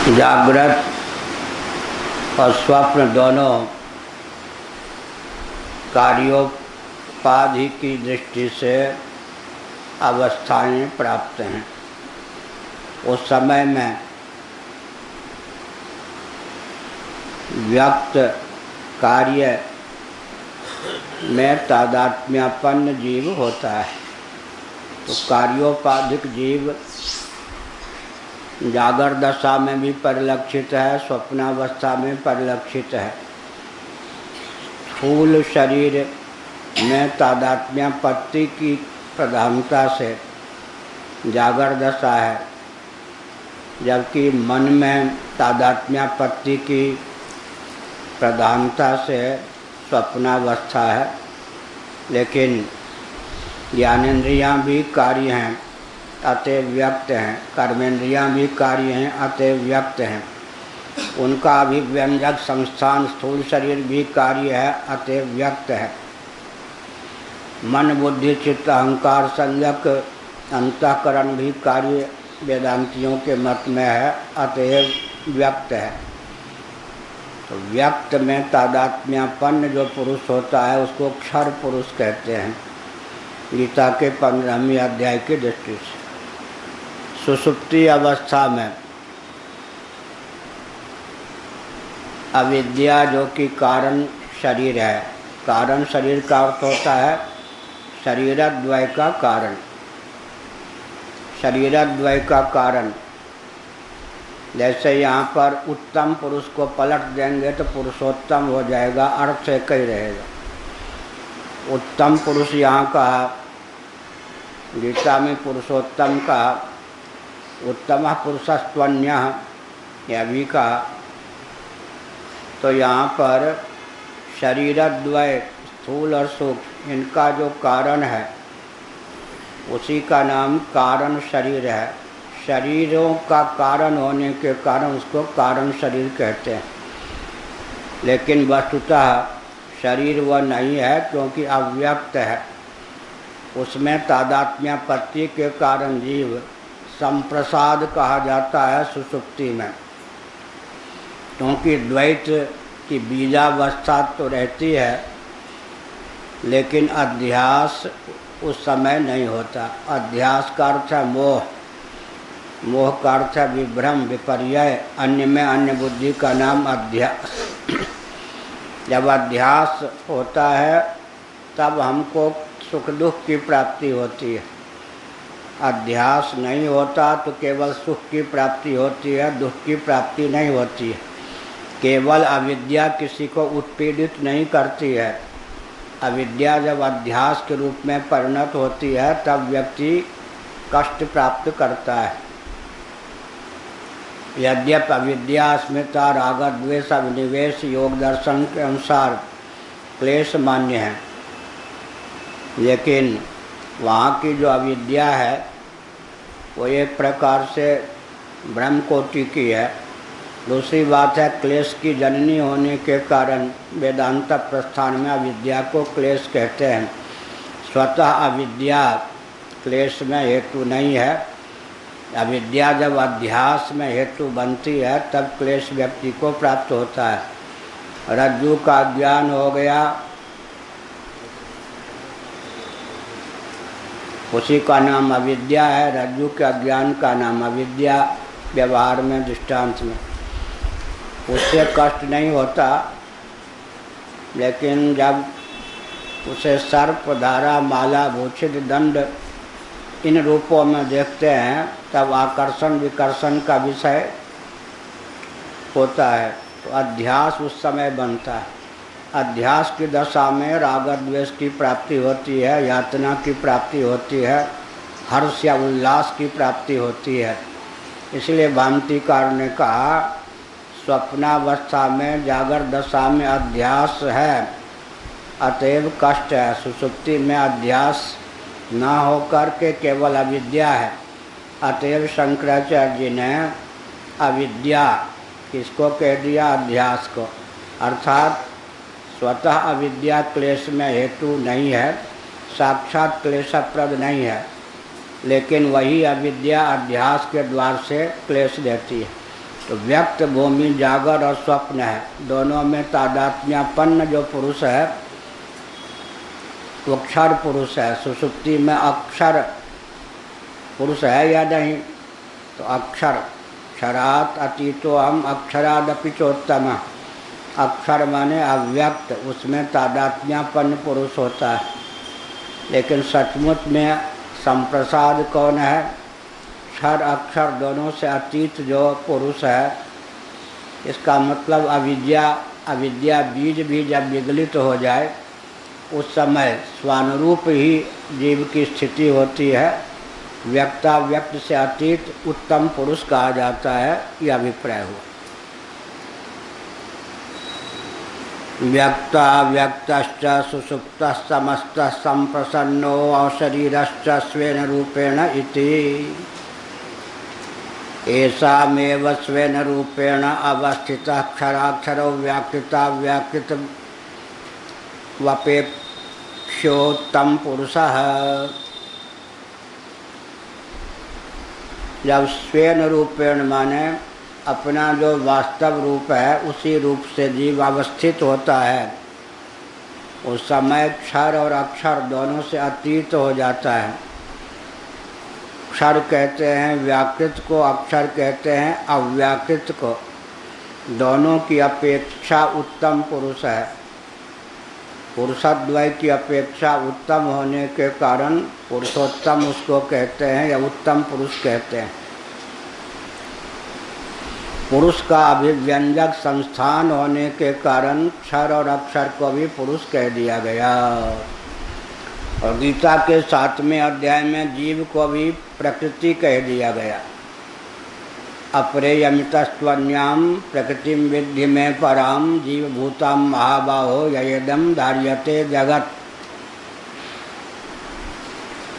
जागृत और स्वप्न दोनों कार्योपाधि की दृष्टि से अवस्थाएं प्राप्त हैं। उस समय में व्यक्त कार्य में तादात्म्यपन्न जीव होता है। तो कार्योपाधिक जीव जागर दशा में भी परिलक्षित है, स्वप्नावस्था में परिलक्षित है। स्थूल शरीर में तादात्म्यपत्ति की प्रधानता से जागर दशा है, जबकि मन में तादात्म्यपत्ति की प्रधानता से स्वप्नावस्था है। लेकिन ज्ञानेंद्रियां भी कार्य हैं, अतएव व्यक्त हैं। कर्मेंद्रियां भी कार्य हैं, अतएव व्यक्त हैं। उनका अभिव्यंजक संस्थान स्थूल शरीर भी कार्य है, अतएव व्यक्त है। मन बुद्धि चित्त अहंकार संज्ञक अंतःकरण भी कार्य वेदांतियों के मत में है, अतएव व्यक्त है। तो व्यक्त में तादात्म्यपन्न जो पुरुष होता है उसको क्षर पुरुष कहते हैं, गीता के 15वें अध्याय की दृष्टि से। सुषुप्ति अवस्था में अविद्या जो कि कारण शरीर है, कारण शरीर का अर्थ होता है शरीरद्वय का कारण। शरीरद्वय का कारण, जैसे यहाँ पर उत्तम पुरुष को पलट देंगे तो पुरुषोत्तम हो जाएगा, अर्थ एक ही रहेगा। उत्तम पुरुष यहाँ कहा, गीता में पुरुषोत्तम कहा, उत्तम पुरुषस्त्वन्यः यह भी कहा। तो यहाँ पर शरीरद्वय स्थूल और सूक्ष्म इनका जो कारण है उसी का नाम कारण शरीर है। शरीरों का कारण होने के कारण उसको कारण शरीर कहते हैं। लेकिन वस्तुतः शरीर वह नहीं है, क्योंकि अव्यक्त है। उसमें तादात्म्यपत्ति के कारण जीव संप्रसाद कहा जाता है सुषुप्ति में, क्योंकि द्वैत की बीजावस्था तो रहती है, लेकिन अध्यास उस समय नहीं होता। अध्यास का अर्थ है मोह, मोह का अर्थ है विभ्रम विपर्यय, अन्य में अन्य बुद्धि का नाम अध्यास। जब अध्यास होता है तब हमको सुख दुख की प्राप्ति होती है। अध्यास नहीं होता तो केवल सुख की प्राप्ति होती है, दुख की प्राप्ति नहीं होती है। केवल अविद्या किसी को उत्पीड़ित नहीं करती है। अविद्या जब अध्यास के रूप में परिणत होती है तब व्यक्ति कष्ट प्राप्त करता है। यद्यपि अविद्या अस्मिता राग द्वेष अभिनिवेश योग दर्शन के अनुसार क्लेश मान्य है, लेकिन वहाँ की जो अविद्या है वो एक प्रकार से ब्रह्म कोटि की है। दूसरी बात है, क्लेश की जननी होने के कारण वेदांत प्रस्थान में अविद्या को क्लेश कहते हैं। स्वतः अविद्या क्लेश में हेतु नहीं है। अविद्या जब अध्यास में हेतु बनती है तब क्लेश व्यक्ति को प्राप्त होता है। रज्जु का ज्ञान हो गया, उसी का नाम अविद्या है। रज्जु के अज्ञान का नाम अविद्या व्यवहार में, दृष्टांत में। उससे कष्ट नहीं होता, लेकिन जब उसे सर्प धारा माला भूषित दंड इन रूपों में देखते हैं तब आकर्षण विकर्षण का विषय होता है। तो अध्यास उस समय बनता है। अध्यास की दशा में राग द्वेष की प्राप्ति होती है, यातना की प्राप्ति होती है, हर्ष या उल्लास की प्राप्ति होती है। इसलिए भांतिकार ने कहा स्वप्नावस्था में जागर दशा में अध्यास है, अतएव कष्ट है। सुषुप्ति में अध्यास न होकर के केवल अविद्या है, अतएव शंकराचार्य जी ने अविद्या किसको कह दिया? अध्यास को। अर्थात स्वतः अविद्या क्लेश में हेतु नहीं है, साक्षात क्लेशप्रद नहीं है, लेकिन वही अविद्या अध्यास के द्वार से क्लेश देती है। तो व्यक्त भूमि जागर और स्वप्न है, दोनों में तादात्म्यपन्न जो पुरुष है वो अक्षर पुरुष है। सुषुप्ति में अक्षर पुरुष है या नहीं? तो अक्षर, क्षरात अतीतो हम अक्षरादपि चोत्तम। अक्षर माने अव्यक्त, उसमें तादात्म्यपन्न पुरुष होता है। लेकिन सचमुच में संप्रसाद कौन है? क्षर अक्षर दोनों से अतीत जो पुरुष है। इसका मतलब अविद्या बीज भी जब विगलित हो जाए उस समय स्वानुरूप ही जीव की स्थिति होती है। व्यक्ताव्यक्त से अतीत उत्तम पुरुष कहा जाता है, यह अभिप्राय हुआ। व्यक्ताव्यक्तश्च सुषुप्तः समस्तः संप्रसन्नो शरीरश्च स्वेन रूपेण इति। एषामेव स्वेन रूपेण अवस्थितः क्षराक्षरो व्याकृताव्याकृतवपेक्षोत्तम पुरुषः। जब स्वेन रूपेण माने अपना जो वास्तव रूप है उसी रूप से जीव अवस्थित होता है, उस समय क्षर और अक्षर दोनों से अतीत हो जाता है। क्षर कहते हैं व्याकृत को, अक्षर कहते हैं अव्याकृत को। दोनों की अपेक्षा उत्तम पुरुष है। पुरुषद्वय की अपेक्षा उत्तम होने के कारण पुरुषोत्तम उसको कहते हैं या उत्तम पुरुष कहते हैं। पुरुष का अभिव्यंजक संस्थान होने के कारण क्षर और अक्षर को भी पुरुष कह दिया गया। और गीता के 7वें अध्याय में जीव को भी प्रकृति कह दिया गया। अपरेयमितस्त्वन्याम प्रकृतिम विद्धि में पराम जीवभूताम महाबाहो ययेदम धार्यते जगत।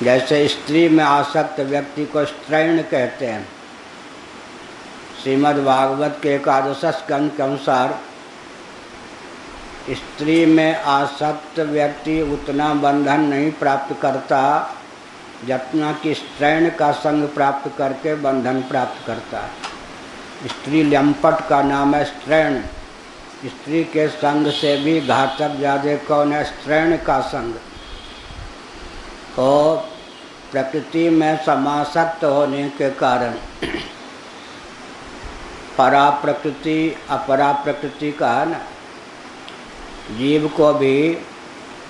जैसे स्त्री में आसक्त व्यक्ति को स्त्रैण कहते हैं। श्रीमद् भागवत के 11 स्कंद के अनुसार स्त्री में आसक्त व्यक्ति उतना बंधन नहीं प्राप्त करता जितना कि स्त्रैण का संग प्राप्त करके बंधन प्राप्त करता है। स्त्री लंपट का नाम है स्त्रैण। स्त्री के संग से भी घातक ज्यादा कौन है? स्त्रैण का संग। और प्रकृति में समासक्त होने के कारण परा प्रकृति अपरा प्रकृति का है ना, जीव को भी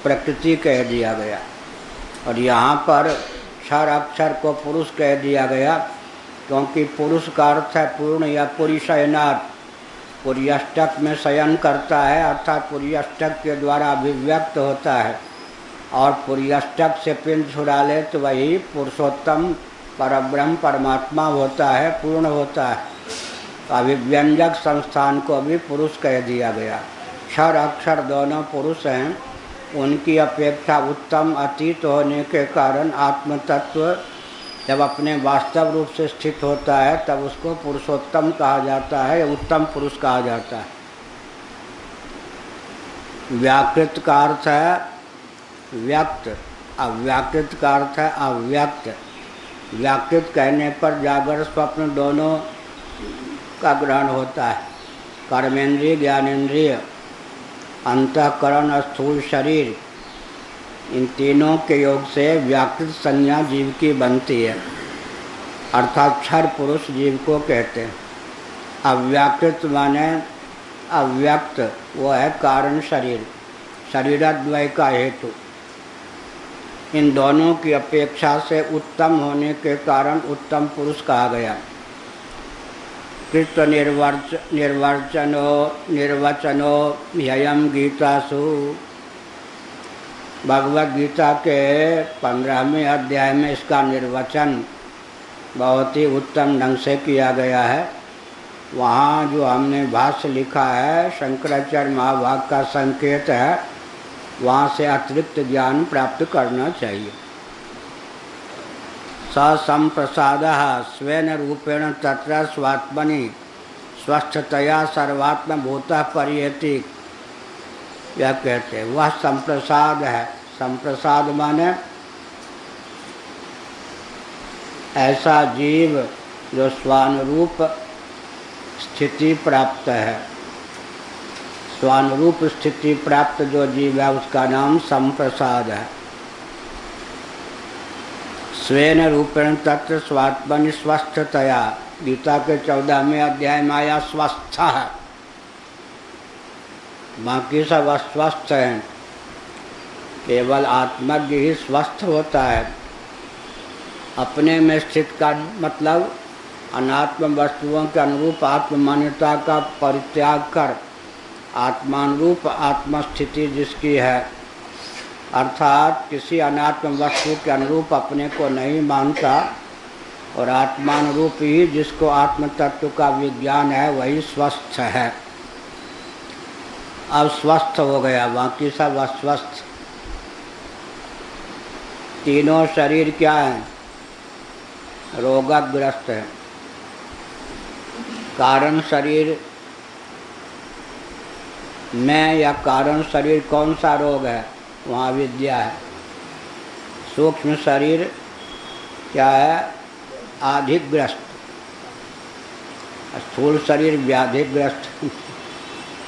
प्रकृति कह दिया गया। और यहाँ पर क्षर अक्षर को पुरुष कह दिया गया क्योंकि पुरुष का अर्थ है पूर्ण या पुरीशयनात्। पुर्यष्टक में शयन करता है अर्थात पुर्यष्टक के द्वारा अभिव्यक्त होता है। और पुर्यष्टक से पिंड छुड़ा ले तो वही पुरुषोत्तम परब्रह्म परमात्मा होता है, पूर्ण होता है। अभिव्यंजक संस्थान को भी पुरुष कह दिया गया। क्षर अक्षर दोनों पुरुष हैं। उनकी अपेक्षा उत्तम अतीत होने के कारण आत्म तत्व जब अपने वास्तव रूप से स्थित होता है तब उसको पुरुषोत्तम कहा जाता है या उत्तम पुरुष कहा जाता है। व्याकृत का अर्थ है व्यक्त, अव्याकृत का अर्थ है अव्यक्त। व्याकृत कहने पर जागर स्वप्न दोनों का ग्रहण होता है। कर्मेंद्रिय ज्ञानेंद्रिय अंतःकरण स्थूल शरीर, इन तीनों के योग से व्याकृत संज्ञा जीव की बनती है अर्थात क्षर पुरुष जीव को कहते हैं। अव्याकृत माने अव्यक्त, वो है कारण शरीर, शरीरद्वय का हेतु। इन दोनों की अपेक्षा से उत्तम होने के कारण उत्तम पुरुष कहा गया। कृत निर्वचनो ह्ययम गीतासु। भगवद गीता के 15वें अध्याय में इसका निर्वचन बहुत ही उत्तम ढंग से किया गया है। वहाँ जो हमने भाष्य लिखा है शंकराचार्य महाभाग का संकेत है, वहाँ से अतिरिक्त ज्ञान प्राप्त करना चाहिए। स संप्रसादः स्वेन रूपेण तत्र स्वात्मनि स्वस्थतया सर्वात्मभूतः परियेति। यह कहते हैं वह संप्रसाद है। संप्रसाद माने ऐसा जीव जो स्वानुरूप स्थिति प्राप्त है। स्वानुरूप स्थिति प्राप्त जो जीव है उसका नाम संप्रसाद है। स्वेन रूपेण तत्र स्वात्मनि स्वस्थतया, गीता के 14वें अध्याय में आया स्वस्थ है, बाकी सब अस्वस्थ हैं, केवल आत्मज्ञ ही स्वस्थ होता है। अपने में स्थित का मतलब अनात्म वस्तुओं के अनुरूप आत्ममान्यता का परित्याग कर आत्मानुरूप आत्मस्थिति जिसकी है, अर्थात किसी अनात्म वस्तु के अनुरूप अपने को नहीं मानता और आत्मानुरूप ही जिसको आत्म तत्व का विज्ञान है वही स्वस्थ है। अब स्वस्थ हो गया, बाकी सब अस्वस्थ। तीनों शरीर क्या है? रोगग्रस्त है। कारण शरीर में या कारण शरीर कौन सा रोग है? वहाँ विद्या है। सूक्ष्म शरीर क्या है? आधिग्रस्त। स्थूल शरीर व्याधिग्रस्त।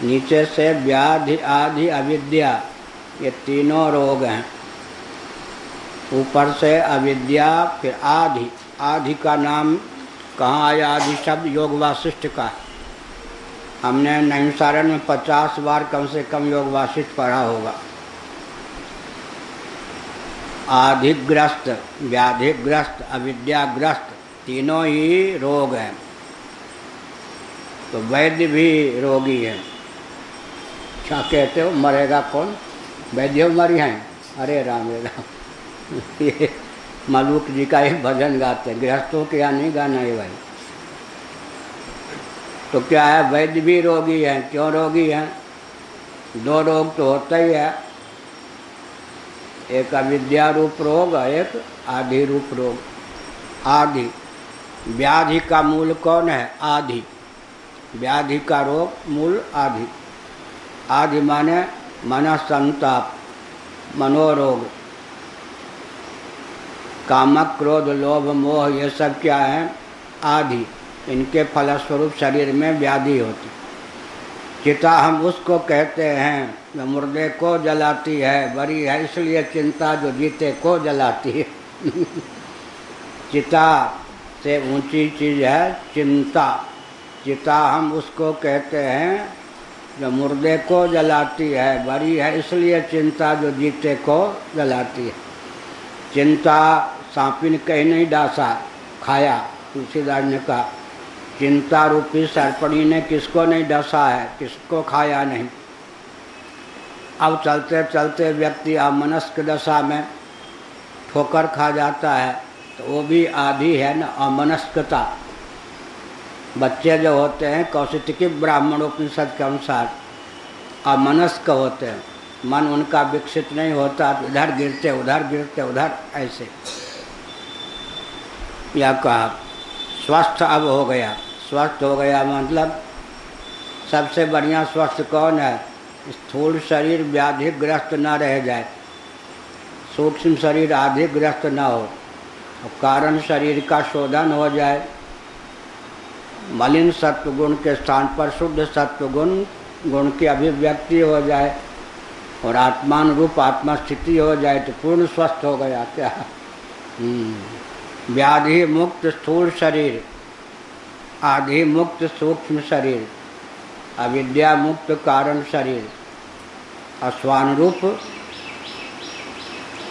नीचे से व्याधि आदि अविद्या, ये तीनों रोग हैं। ऊपर से अविद्या, फिर आदि। आदि का नाम कहाँ आया? आदि शब्द योग वासिष्ठ का है। हमने नैमिषारण्य में 50 बार कम से कम योग वासिष्ठ पढ़ा होगा। आधिग्रस्त, व्याधिग्रस्त, अविद्याग्रस्त, तीनों ही रोग हैं। तो वैद्य भी रोगी है। क्या कहते हो, मरेगा कौन? वैद्य मरी हैं। अरे राम ये मलूक जी का एक भजन गाते हैं, गृहस्थों के यहाँ नहीं गाना है भाई। तो क्या है? वैद्य भी रोगी हैं। क्यों रोगी हैं? दो रोग तो होता ही है, एक अविद्या रूप रोग, एक आदि रूप रोग। आदि, व्याधि का मूल कौन है? आदि। व्याधि का रोग मूल आदि। आदि माने मन संताप, मनोरोग। कामक, क्रोध, लोभ, मोह, ये सब क्या है? आदि। इनके फलस्वरूप शरीर में व्याधि होती। चिता हम उसको कहते हैं जो मुर्दे को जलाती है, बड़ी है इसलिए चिंता जो जीते को जलाती है। चिता से ऊंची चीज है चिंता। चिता हम उसको कहते हैं जो मुर्दे को जलाती है, बड़ी है इसलिए चिंता जो जीते को जलाती है। चिंता सांपी ने कहीं नहीं डांसा, खाया। तुलसीदास ने कहा चिंता रूपी सर्पणी ने किसको नहीं डसा है, किसको खाया नहीं। अब चलते चलते व्यक्ति अमनस्क दशा में ठोकर खा जाता है, तो वो भी आदि है ना, अमनस्कता। बच्चे जो होते हैं कौशिकी ब्राह्मणोपनिषद के अनुसार अमनस्क होते हैं, मन उनका विकसित नहीं होता, इधर गिरते उधर ऐसे। या कहा स्वस्थ अब हो गया। स्वस्थ हो गया मतलब सबसे बढ़िया स्वस्थ कौन है? स्थूल शरीर व्याधिग्रस्त न रह जाए, सूक्ष्म शरीर आधिग्रस्त न हो, और कारण शरीर का शोधन हो जाए। मलिन सत्वगुण के स्थान पर शुद्ध सत्वगुण गुण की अभिव्यक्ति हो जाए और आत्मानुरूप आत्मस्थिति हो जाए तो पूर्ण स्वस्थ हो गया। क्या? व्याधि मुक्त स्थूल शरीर, आधि मुक्त सूक्ष्म शरीर, अविद्या मुक्त कारण शरीर, अस्वानुरूप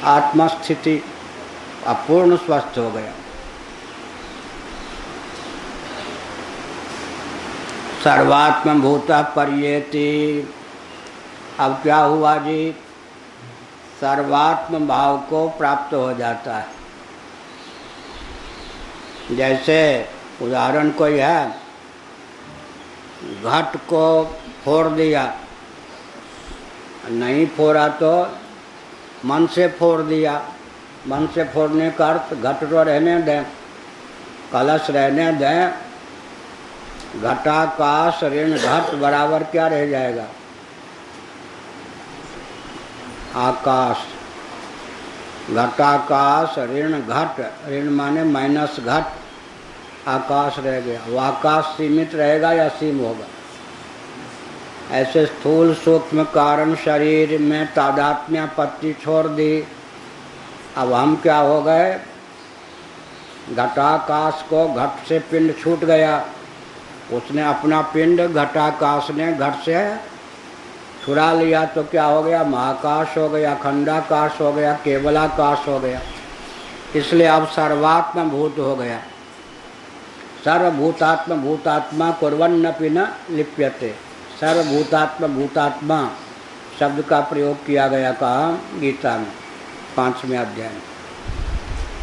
आत्मस्थिति, अपूर्ण स्वस्थ हो गया। सर्वात्म भूतः पर्येति। अब क्या हुआ जी? सर्वात्म भाव को प्राप्त हो जाता है। जैसे उदाहरण कोई है, घट को फोड़ दिया, नहीं फोड़ा तो मन से फोड़ दिया। मन से फोड़ने का अर्थ घट तो रहने दें, कलश रहने दें, घटाकाश ऋण घट बराबर क्या रह जाएगा? आकाश। घटाकाश ऋण घट, ऋण माने माइनस घट, आकाश रह गया। वो आकाश सीमित रहेगा या असीम होगा? ऐसे स्थूल सूक्ष्म कारण शरीर में तादात्म्यापत्ति छोड़ दी। अब हम क्या हो गए? घटाकाश को घट से पिंड छूट गया, उसने अपना पिंड घटाकाश ने घट से छुड़ा लिया, तो क्या हो गया? महाकाश हो गया, अखंडाकाश हो गया, केवलाकाश हो गया। इसलिए अब सर्वात्म भूत हो गया। सर्वभूतात्म भूतात्मा कुर्वन्नपि न लिप्यते। सर्वभूतात्म भूतात्मा शब्द का प्रयोग किया गया कहा? गीता में 5वें अध्याय में।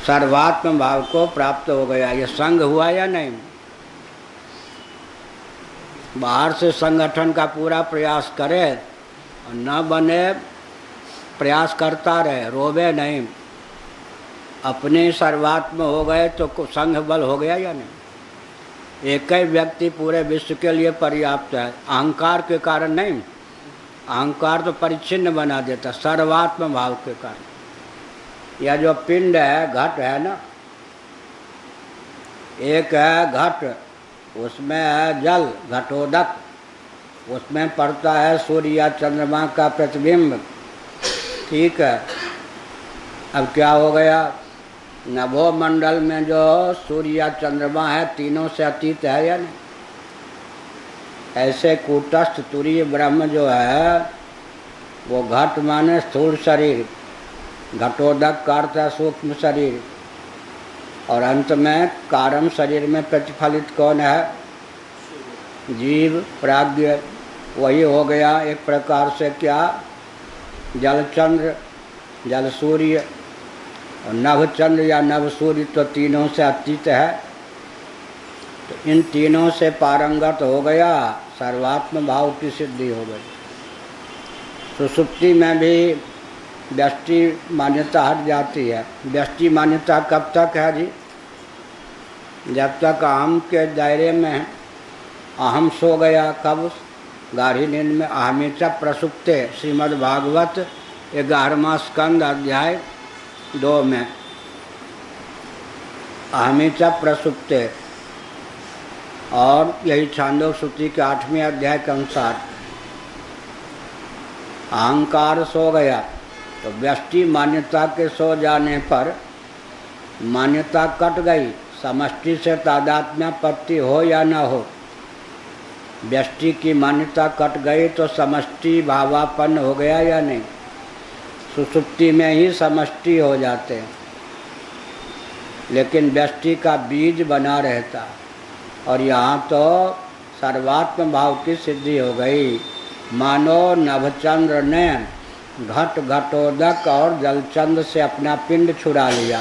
सर्वात्म भाव को प्राप्त हो गया। ये संग हुआ या नहीं? बाहर से संगठन का पूरा प्रयास करे और न बने, प्रयास करता रहे, रोवे नहीं। अपने सर्वात्म हो गए तो संघ बल हो गया या नहीं? एक ही व्यक्ति पूरे विश्व के लिए पर्याप्त है। अहंकार के कारण नहीं, अहंकार तो परिच्छिन्न बना देता, सर्वात्म भाव के कारण। यह जो पिंड है, घट है ना, एक है घट, उसमें है जल, घटोदक, उसमें पड़ता है सूर्य या चंद्रमा का प्रतिबिंब। ठीक है, अब क्या हो गया? नभोमंडल में जो सूर्य या चंद्रमा है, तीनों से अतीत है या नहीं? ऐसे कूटस्थ तुरीय ब्रह्म जो है, वो घट माने स्थूल शरीर, घटोदक का अर्थ है सूक्ष्म शरीर, और अंत में कारण शरीर में प्रतिफलित कौन है? जीव प्राज्ञ। वही हो गया एक प्रकार से क्या? जलचंद्र, जल सूर्य, और नभ चंद्र या नभ सूर्य तो तीनों से अतीत है। तो इन तीनों से पारंगत हो गया, सर्वात्म भाव की सिद्धि हो गई। सुषुप्ति में भी व्यष्टि मान्यता हट जाती है। व्यष्टि मान्यता कब तक है जी? जब तक अहम के दायरे में है। अहम सो गया कब? गाढ़ी नींद में। अहमिचा प्रसुप्ते, श्रीमद् भागवत 11वां स्कंद अध्याय 2 में। अहमिचा प्रसुप्ते, और यही छांदोग्य श्रुति के 8वें अध्याय के अनुसार अहंकार सो गया। तो व्यष्टि मान्यता के सो जाने पर मान्यता कट गई। समष्टि से तादात्म्यापत्ति हो या न हो, व्यष्टि की मान्यता कट गई तो समष्टि भावापन्न हो गया या नहीं? सुषुप्ति में ही समष्टि हो जाते हैं, लेकिन व्यष्टि का बीज बना रहता। और यहाँ तो सर्वात्म भाव की सिद्धि हो गई। मानो नभचंद्र ने घट, घटोदक और जलचंद्र से अपना पिंड छुड़ा लिया,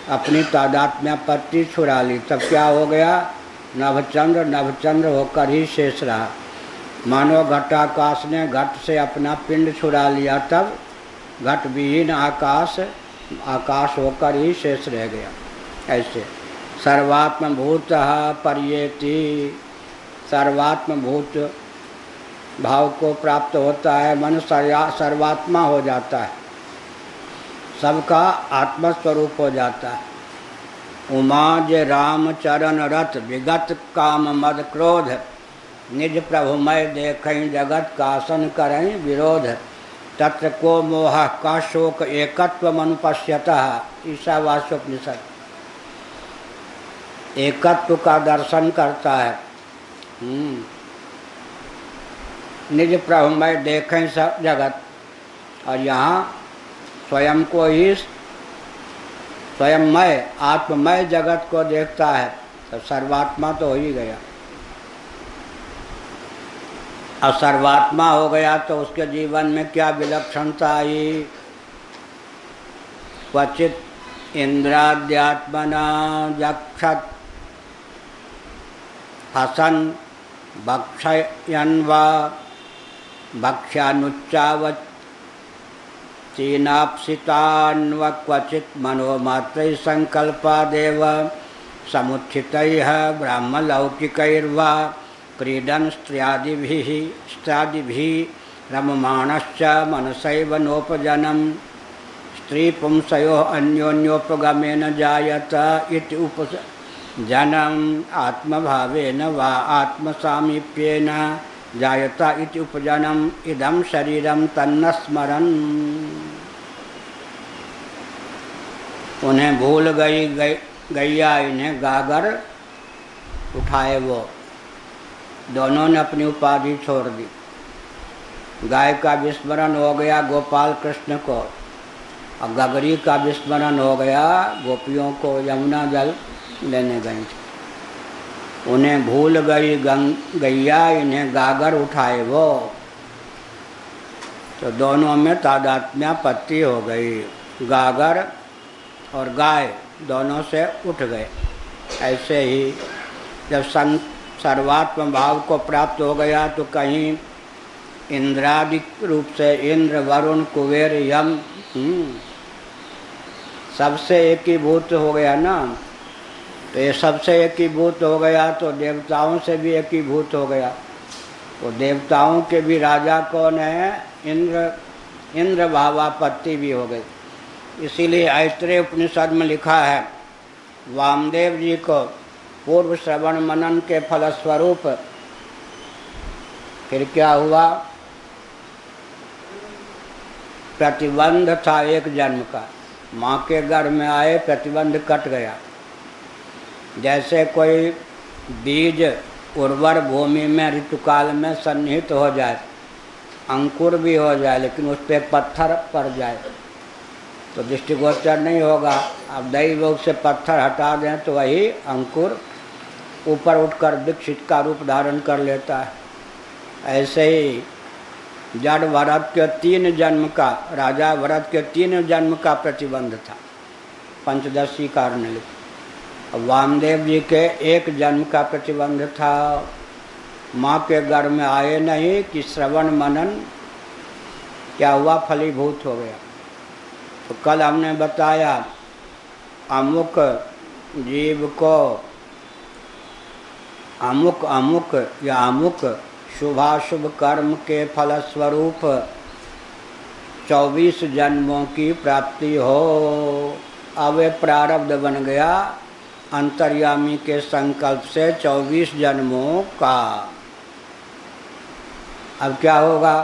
अपनी तादात्म्यापत्ति छुड़ा ली। तब क्या हो गया? नभचंद्र नभचंद्र होकर ही शेष रहा। मानो घटाकाश ने घट से अपना पिंड छुड़ा लिया, तब घट विहीन आकाश आकाश होकर ही शेष रह गया। ऐसे सर्वात्म भूत पर्येति, सर्वात्म भूत भाव को प्राप्त होता है, मन सर्वात्मा हो जाता है, सबका आत्मस्वरूप हो जाता है। उमा जे राम चरण रथ, विगत काम मद क्रोध, निज प्रभुमय देखें जगत कासन करें विरोध। तत्र को मोह का शोक एकत्व मनुपश्यतः, ईशावास्योपनिषद। एकत्व का दर्शन करता है। निज प्रभुमय देखें सब जगत, और यहाँ स्वयं को ही स्वयंमय आत्ममय जगत को देखता है, तो सर्वात्मा तो हो ही गया। अब सर्वात्मा हो गया तो उसके जीवन में क्या विलक्षणता आई? क्वचित इंद्राद्यात्मना जक्षत हसन भक्षयन् वा भक्ष्यानुच्चावत् चीनाप्सितान्व क्वचित् मनोमात्रैः संकल्पादेव समुत्थितैः ब्राह्मलौकिकैर्वा क्रीडन् स्त्र्यादिभिः रममाणश्च मनसैव नोपजनं स्त्री पुंसयोः अन्योन्योपगमेन जायत इति जनम आत्मभावेन वा आत्मसामीप्येन जायता इति उपजनम इदम शरीरम तन्न स्मरन्। उन्हें भूल गई गैया, इन्हें गागर उठाए वो। दोनों ने अपनी उपाधि छोड़ दी। गाय का विस्मरण हो गया गोपाल कृष्ण को, और गगरी का विस्मरण हो गया गोपियों को, यमुना जल लेने गई थी। उन्हें भूल गई गैया, इन्हें गागर उठाए वो। तो दोनों में तादात्म्यापत्ति हो गई। गागर और गाय दोनों से उठ गए। ऐसे ही जब सर्वात्म भाव को प्राप्त हो गया तो कहीं इंद्रादि रूप से इंद्र, वरुण, कुबेर, यम सबसे एकीभूत हो गया ना। तो ये सबसे एकीभूत हो गया तो देवताओं से भी एकीभूत हो गया। तो देवताओं के भी राजा कौन है? इंद्र भावापत्ति भी हो गई। इसीलिए ऐत्रेय उपनिषद में लिखा है, वामदेव जी को पूर्व श्रवण मनन के फलस्वरूप फिर क्या हुआ? प्रतिबंध था एक जन्म का। माँ के गर्भ में आए, प्रतिबंध कट गया। जैसे कोई बीज उर्वर भूमि में ऋतुकाल में सन्निहित हो जाए, अंकुर भी हो जाए, लेकिन उस पर पत्थर पड़ जाए तो दृष्टिगोचर नहीं होगा। अब दैव योग से पत्थर हटा दें तो वही अंकुर ऊपर उठकर वृक्ष का रूप धारण कर लेता है। ऐसे ही जड़ भरत के 3 जन्म का, राजा भरत के 3 जन्म का प्रतिबंध था, पंचदशी कारण लिखा। वामदेव जी के 1 जन्म का प्रतिबंध था। माँ के गर्भ में आए नहीं कि श्रवण मनन क्या हुआ? फलीभूत हो गया। तो कल हमने बताया अमुक जीव को अमुक या अमुक शुभाशुभ कर्म के फलस्वरूप 24 जन्मों की प्राप्ति हो। अब ये प्रारब्ध बन गया अंतर्यामी के संकल्प से 24 जन्मों का। अब क्या होगा?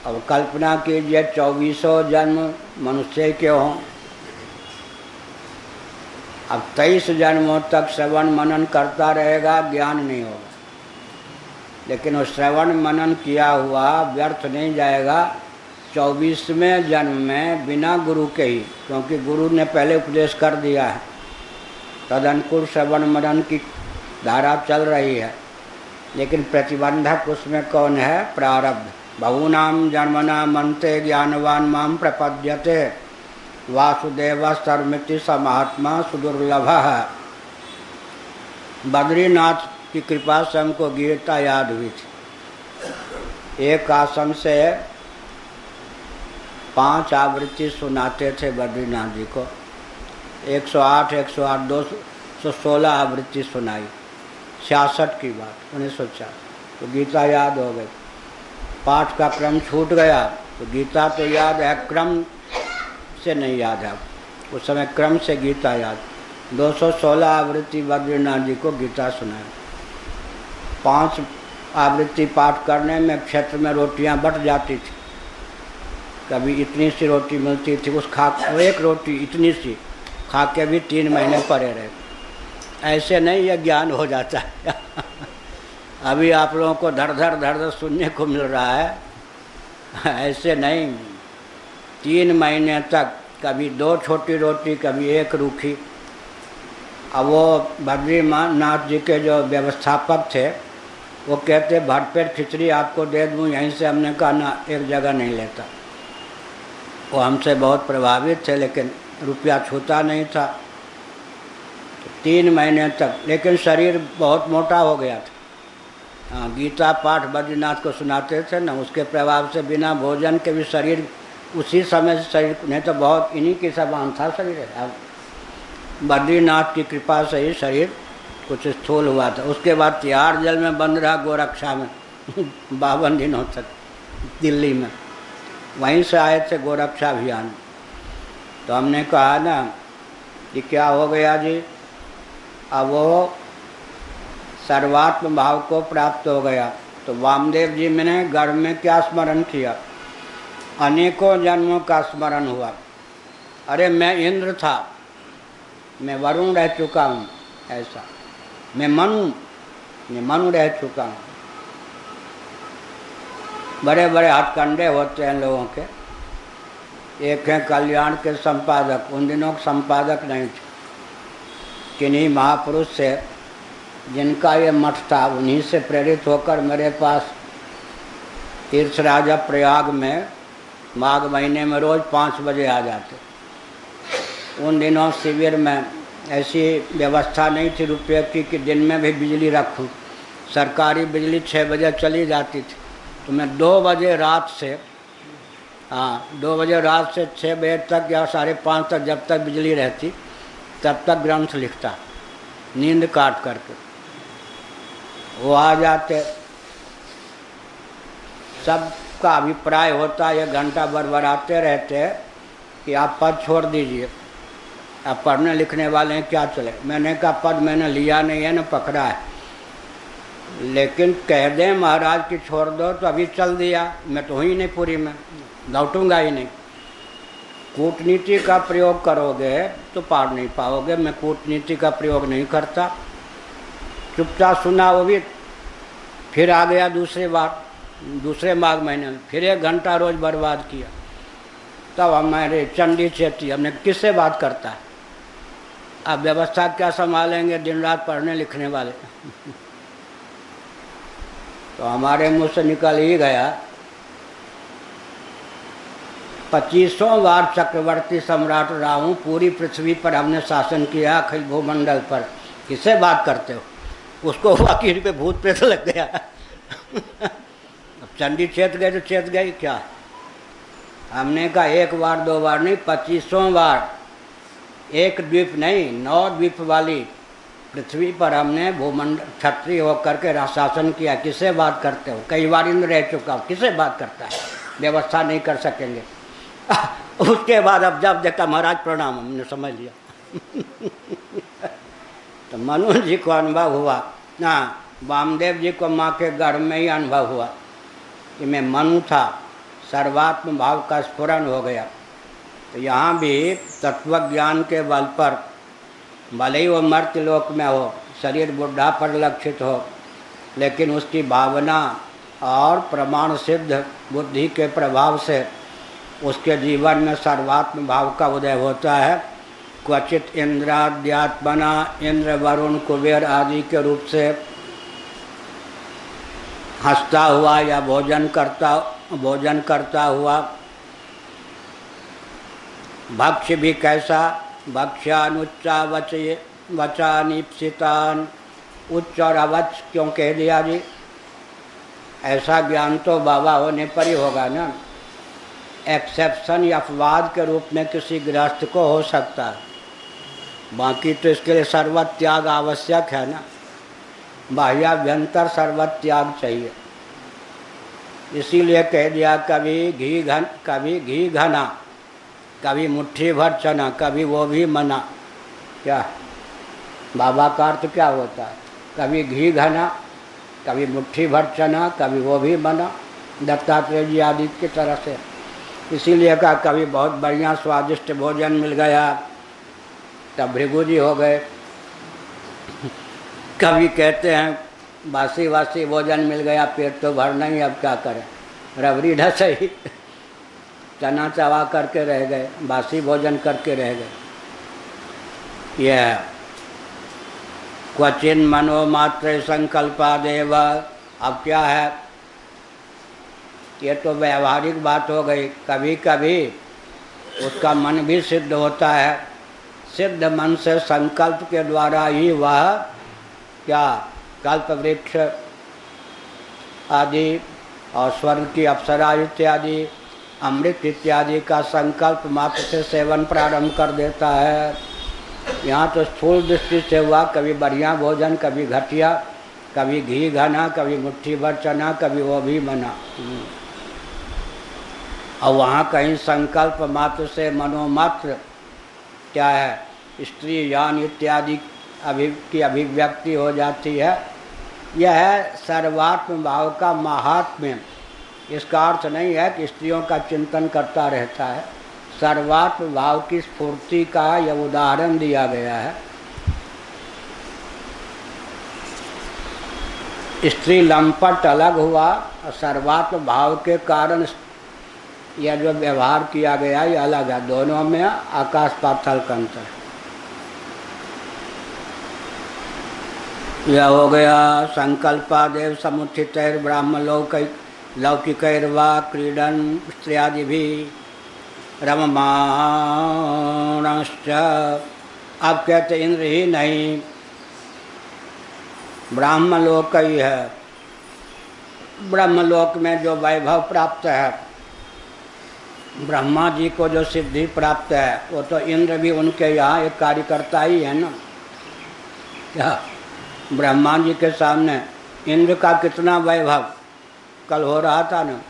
अब कल्पना कीजिए 24 जन्म मनुष्य के हों। अब 23 जन्मों तक श्रवण मनन करता रहेगा, ज्ञान नहीं होगा। लेकिन वो श्रवण मनन किया हुआ व्यर्थ नहीं जाएगा 24वें जन्म में बिना गुरु के ही, क्योंकि गुरु ने पहले उपदेश कर दिया है। तदनुकूल श्रवण मनन की धारा चल रही है, लेकिन प्रतिबंधक उसमें कौन है? प्रारब्ध। बहूनाम जन्मना मनते ज्ञानवान माम प्रपद्यते वासुदेव सर्वमिति स महात्मा सुदुर्लभ है। बद्रीनाथ की कृपा से हमको गीता याद हुई थी। एक आश्रम से 5 आवृत्ति सुनाते थे बद्रीनाथ जी को। 108, 216 आवृत्ति सुनाई। 66 की बात, 1904। तो गीता याद हो गई। पाठ का क्रम छूट गया तो गीता तो याद है, क्रम से नहीं याद है। उस समय क्रम से गीता याद। 216 आवृत्ति बद्रीनाथ जी को गीता सुनाई। 5 आवृत्ति पाठ करने में क्षेत्र में रोटियां बट जाती थी। कभी इतनी सी रोटी मिलती थी, एक रोटी इतनी सी खा के भी 3 महीने पड़े रहे। ऐसे नहीं ये ज्ञान हो जाता है। अभी आप लोगों को धड़ धड़ सुनने को मिल रहा है। ऐसे नहीं, 3 महीने तक कभी 2 छोटी रोटी, कभी 1 रूखी। अब वो बद्रीनाथ जी के जो व्यवस्थापक थे वो कहते भरपेट खिचड़ी आपको दे दूँ यहीं से। हमने कहा ना, एक जगह नहीं लेता। वो हमसे बहुत प्रभावित थे, लेकिन रुपया छूता नहीं था। 3 महीने तक, लेकिन शरीर बहुत मोटा हो गया था। हाँ, गीता पाठ बद्रीनाथ को सुनाते थे ना, उसके प्रभाव से बिना भोजन के भी शरीर उसी समय से शरीर, नहीं तो बहुत इन्हीं के समान था शरीर। अब बद्रीनाथ की कृपा से ही शरीर कुछ स्थूल हुआ था। उसके बाद तिहाड़ जेल में बंद रहा गोरक्षा में 52 दिनों तक दिल्ली में। वहीं से आए थे गोरक्षा अभियान। तो हमने कहा ना कि क्या हो गया जी, अब वो सर्वात्म भाव को प्राप्त हो गया। तो वामदेव जी मैंने गर्भ में क्या स्मरण किया? अनेकों जन्मों का स्मरण हुआ। अरे मैं इंद्र था, मैं वरुण रह चुका हूँ, ऐसा मैं मनु रह चुका हूँ। बड़े बड़े हथकंडे होते हैं लोगों के। एक है कल्याण के संपादक, उन दिनों संपादक नहीं थे, किन्हीं महापुरुष से जिनका ये मठ था, उन्हीं से प्रेरित होकर मेरे पास तीर्थराजा प्रयाग में माघ महीने में रोज़ 5 बजे आ जाते। उन दिनों शिविर में ऐसी व्यवस्था नहीं थी रुपये की कि दिन में भी बिजली रखूं। सरकारी बिजली 6 बजे चली जाती थी, तो मैं 2 बजे रात से 2 बजे रात से 6 बजे तक या 5:30 तक, जब तक बिजली रहती तब तक ग्रंथ लिखता, नींद काट करके। वो आ जाते, सबका अभिप्राय होता, 1 घंटा बरबराते रहते कि आप पद छोड़ दीजिए, आप पढ़ने लिखने वाले हैं, क्या चले। मैंने कहा पद मैंने लिया नहीं है ना, पकड़ा है, लेकिन कह दें महाराज की छोड़ दो तो अभी चल दिया, मैं तो ही नहीं पूरी में लौटूंगा ही नहीं। कूटनीति का प्रयोग करोगे तो पार नहीं पाओगे। मैं कूटनीति का प्रयोग नहीं करता, चुपचाप सुना, वो भी फिर आ गया दूसरी बार, दूसरे माघ महीने में फिर 1 घंटा रोज बर्बाद किया। तब हमारे चंडी चेती, हमने किससे बात करता है, अब व्यवस्था क्या संभालेंगे, दिन रात पढ़ने लिखने वाले। तो हमारे मुँह से निकल ही गया, 2500 बार चक्रवर्ती सम्राट रहा हूँ, पूरी पृथ्वी पर हमने शासन किया, अखिल भूमंडल पर, किससे बात करते हो। उसको हुआ कि पे भूत प्रेत लग गया। अब चंडी चेत गए तो चेत गई क्या। हमने कहा 1 बार 2 बार नहीं, 2500 बार, एक द्वीप नहीं 9 द्वीप वाली पृथ्वी पर हमने भूमंडल क्षत्रिय होकर के शासन किया, किससे बात करते हो। कई बार इंद्र रह चुका हूँ, किससे बात करता है, व्यवस्था नहीं कर सकेंगे। उसके बाद अब जब देखा महाराज प्रणाम, हमने समझ लिया। तो मनु जी को अनुभव हुआ, वामदेव जी को माँ के गर्भ में ही अनुभव हुआ कि मैं मनु था, सर्वात्म भाव का स्फुरन हो गया। तो यहाँ भी तत्व ज्ञान के बल पर, भले ही वो मर्त्य लोक में हो, शरीर बुढ़ा परिलक्षित हो, लेकिन उसकी भावना और प्रमाण सिद्ध बुद्धि के प्रभाव से उसके जीवन में सर्वात्म भाव का उदय होता है। क्वचित इंद्राद्यात्मना, इंद्र वरुण कुबेर आदि के रूप से हंसता हुआ या भोजन करता हुआ। भक्ष्य भी कैसा, भक्ष्यानुच्चा वचानीप्सितान, उच्च और अवच क्यों कह दिया जी। ऐसा ज्ञान तो बाबा होने पर ही होगा ना। एक्सेप्शन या अपवाद के रूप में किसी गृहस्थ को हो सकता है, बाकी तो इसके लिए सर्वत त्याग आवश्यक है ना। बाह्याभ्यंतर सर्वत त्याग चाहिए। इसीलिए कह दिया कभी घी घना, कभी मुट्ठी भर चना, कभी वो भी मना। क्या बाबा का अर्थ क्या होता है, कभी घी घना, कभी मुट्ठी भर चना, कभी वो भी मना, दत्तात्रेय जी आदि की तरह से। इसीलिए कहा कभी बहुत बढ़िया स्वादिष्ट भोजन मिल गया तब भृगु जी हो गए। कभी कहते हैं बासी भोजन मिल गया, पेट तो भर नहीं, अब क्या करें, रबड़ी ढसई, चना चबा करके रह गए, बासी भोजन करके रह गए। यह क्वचिन मनोमात्र संकल्पादेव। अब क्या है, ये तो व्यवहारिक बात हो गई। कभी कभी उसका मन भी सिद्ध होता है, सिद्ध मन से संकल्प के द्वारा ही वह क्या कल्प वृक्ष आदि और स्वर्ग की अप्सरा इत्यादि, अमृत इत्यादि का संकल्प मात्र से सेवन प्रारंभ कर देता है। यहाँ तो स्थूल दृष्टि से हुआ, कभी बढ़िया भोजन, कभी घटिया, कभी घी घना, कभी मुट्ठी भर चना, कभी वो भी बना। और वहाँ कहीं संकल्प मात्र से मनोमात्र क्या है, स्त्री यान इत्यादि की अभिव्यक्ति हो जाती है। यह है सर्वात्म भाव का महात्म्य। इसका अर्थ नहीं है कि स्त्रियों का चिंतन करता रहता है। सर्वात्म भाव की स्फूर्ति का यह उदाहरण दिया गया है। स्त्री लंपट अलग हुआ और सर्वात्म भाव के कारण यह जो व्यवहार किया गया ये अलग है। दोनों में आकाश पाताल का अंतर है। यह हो गया संकल्पादेव समुत्थितैर ब्राह्मलोक लौकिकैर्वा क्रीडन स्त्रियादि भी रममाणश्च। अब कहते इंद्र ही नहीं, ब्राह्मलोक ही है। ब्रह्मलोक में जो वैभव प्राप्त है, ब्रह्मा जी को जो सिद्धि प्राप्त है, वो तो इंद्र भी उनके यहाँ एक कार्यकर्ता ही है ना। क्या ब्रह्मा जी के सामने इंद्र का कितना वैभव कल हो रहा था ना।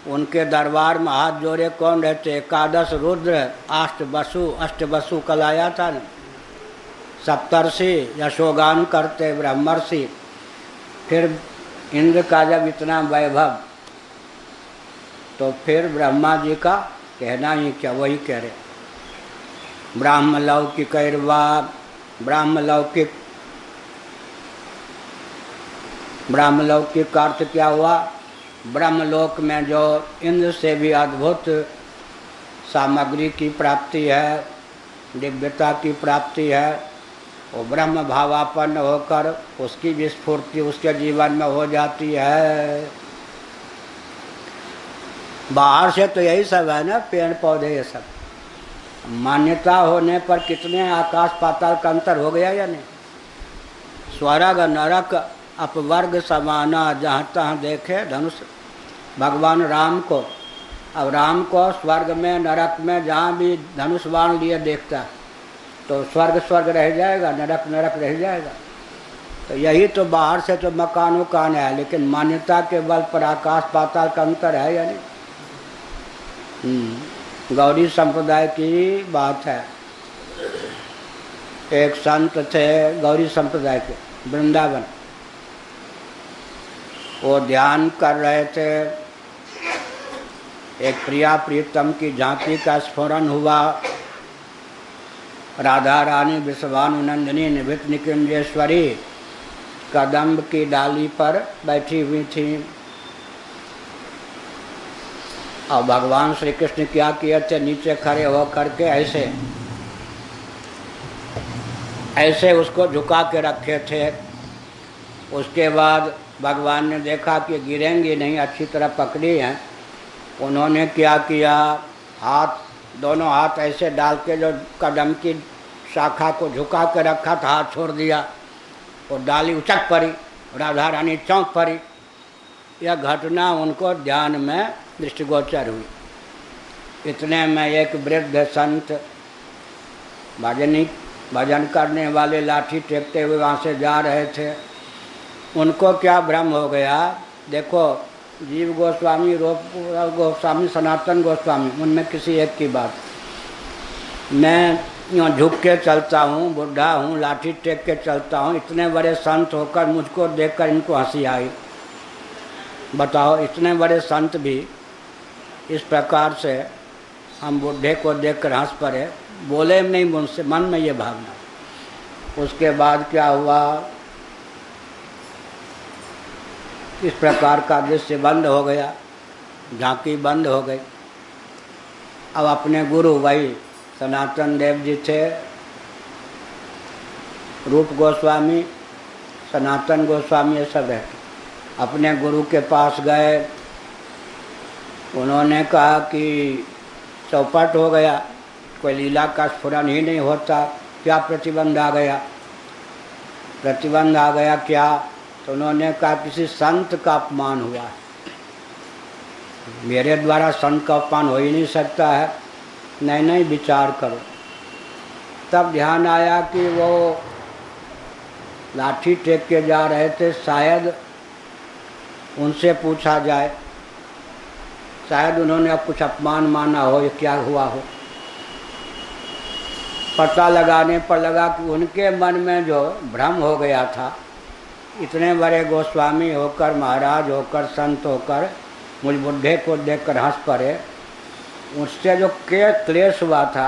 उनके दरबार में हाथ जोड़े कौन रहते? एकादश रुद्र, अष्ट वसु कल आया था ना। सप्तर्षि यशोगान करते ब्रह्मर्षि। फिर इंद्र का जब इतना वैभव, तो फिर ब्रह्मा जी का कहना ही क्या, वही कह रहे। ब्राह्मलौकिकैर्वा, ब्रह्मलौकिक का अर्थ क्या हुआ? ब्रह्मलोक में जो इंद्र से भी अद्भुत सामग्री की प्राप्ति है, दिव्यता की प्राप्ति है, वो ब्रह्म भावापन्न होकर उसकी भी स्फूर्ति उसके जीवन में हो जाती है। बाहर से तो यही सब है ना, पेड़ पौधे ये सब। मान्यता होने पर कितने आकाश पाताल का अंतर हो गया या नहीं। स्वर्ग नरक अपवर्ग समाना, जहाँ तहाँ देखे धनुष। भगवान राम को, अब राम को स्वर्ग में नरक में जहाँ भी धनुष बाण लिए देखता, तो स्वर्ग स्वर्ग रह जाएगा, नरक नरक रह जाएगा। तो यही तो बाहर से तो मकानों कान है, लेकिन मान्यता के बल पर आकाश पाताल का अंतर है या नहीं। गौरी संप्रदाय की बात है। एक संत थे गौरी संप्रदाय के, वृंदावन। वो ध्यान कर रहे थे, एक प्रिया प्रीतम की झांकी का स्फुरन हुआ। राधा रानी विश्वानुनंदिनी निभृत निकुंजेश्वरी कदम्ब की डाली पर बैठी हुई थी। और भगवान श्री कृष्ण क्या किए थे? नीचे खड़े होकर के ऐसे उसको झुका के रखे थे। उसके बाद भगवान ने देखा कि गिरेंगी नहीं, अच्छी तरह पकड़ी हैं। उन्होंने क्या किया? दोनों हाथ ऐसे डाल के जो कदम की शाखा को झुका के रखा था, हाथ छोड़ दिया। और डाली उचक पड़ी, राधा रानी चौंक पड़ी। यह घटना उनको ध्यान में दृष्टिगोचर हुई। इतने में एक वृद्ध संत, भजन करने वाले, लाठी टेकते हुए वहाँ से जा रहे थे। उनको क्या भ्रम हो गया? देखो, जीव गोस्वामी, रूप गोस्वामी, सनातन गोस्वामी, उनमें किसी एक की बात। मैं यूँ झुक के चलता हूँ, बुढ़ा हूँ, लाठी टेक के चलता हूँ। इतने बड़े संत होकर मुझको देखकर इनको हंसी आई। बताओ, इतने बड़े संत भी इस प्रकार से हम बुढ़े को देखकर हंस पड़े। बोले नहीं मुझसे, मन में ये भावना। उसके बाद क्या हुआ? इस प्रकार का दृश्य बंद हो गया, झांकी बंद हो गई। अब अपने गुरु, वही सनातन देव जी थे, रूप गोस्वामी, सनातन गोस्वामी, ये सब है। अपने गुरु के पास गए। उन्होंने कहा कि चौपट हो गया, कोई लीला का स्फुरन ही नहीं होता, क्या प्रतिबंध आ गया? प्रतिबंध आ गया क्या? तो उन्होंने कहा किसी संत का अपमान हुआ है। मेरे द्वारा संत का अपमान हो ही नहीं सकता है। नहीं, विचार करो। तब ध्यान आया कि वो लाठी टेक के जा रहे थे, शायद उनसे पूछा जाए, शायद उन्होंने अब कुछ अपमान माना हो, ये क्या हुआ हो। पता लगाने पर लगा कि उनके मन में जो भ्रम हो गया था, इतने बड़े गोस्वामी होकर, महाराज होकर, संत होकर मुझ बुढ़े को देखकर हंस पड़े। उससे जो क्लेश हुआ था,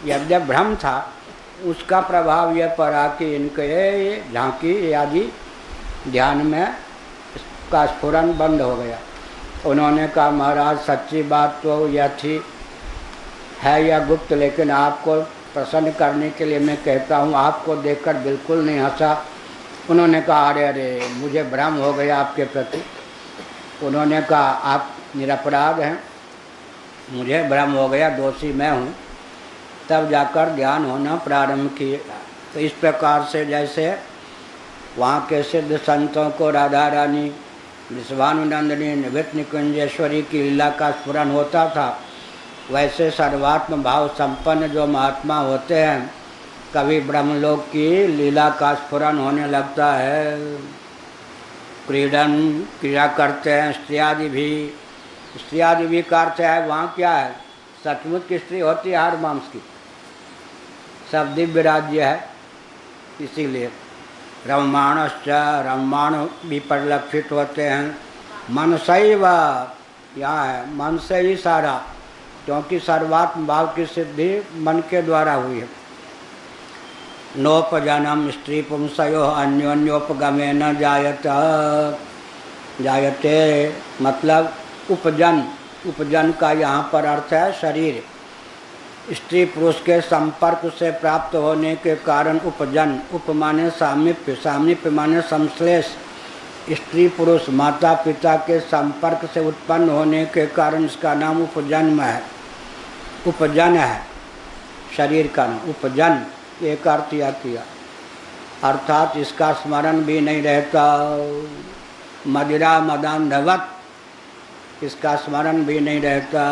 यद्यप भ्रम था, उसका प्रभाव यह पड़ा कि इनके झांकी आदि ध्यान में इसका स्फुरन बंद हो गया। उन्होंने कहा, महाराज सच्ची बात तो यह थी है या गुप्त, लेकिन आपको प्रसन्न करने के लिए मैं कहता हूँ, आपको देखकर बिल्कुल नहीं हंसा। उन्होंने कहा, अरे अरे मुझे भ्रम हो गया आपके प्रति। उन्होंने कहा, आप निरपराध हैं, मुझे भ्रम हो गया, दोषी मैं हूँ। तब जाकर ध्यान होना प्रारंभ किया। तो इस प्रकार से जैसे वहाँ के सिद्ध संतों को राधा रानी, विश्वानुनंदिनी, निवृत्त निकुंजेश्वरी की लीला का स्फुरन होता था, वैसे सर्वात्म भाव संपन्न जो महात्मा होते हैं, कभी ब्रह्मलोक की लीला का स्फुरन होने लगता है। क्रीड़ा करते हैं, स्त्रियादि भी का अर्थ है वहाँ क्या है, सचमुच की स्त्री होती है हर मांस की, सब दिव्य राज्य है। इसीलिए रममाण भी परिलक्षित होते हैं। मन सही व यहाँ है, मन से ही सारा, क्योंकि सर्वात्म भाव की सिद्धि मन के द्वारा हुई है। नोपजनम स्त्री पुंसयो अन्योन्योपगमे न जायते, मतलब उपजन का यहाँ पर अर्थ है शरीर। स्त्री पुरुष के संपर्क से प्राप्त होने के कारण उपजन, उपमाने सामीप्य, सामीप्य माने संश्लेष। स्त्री पुरुष माता पिता के संपर्क से उत्पन्न होने के कारण इसका नाम उपजन्म है, उपजन है शरीर का नाम उपजन। एक अर्थ यह किया, अर्थात इसका स्मरण भी नहीं रहता। मदिरा मदान्धवत, इसका स्मरण भी नहीं रहता।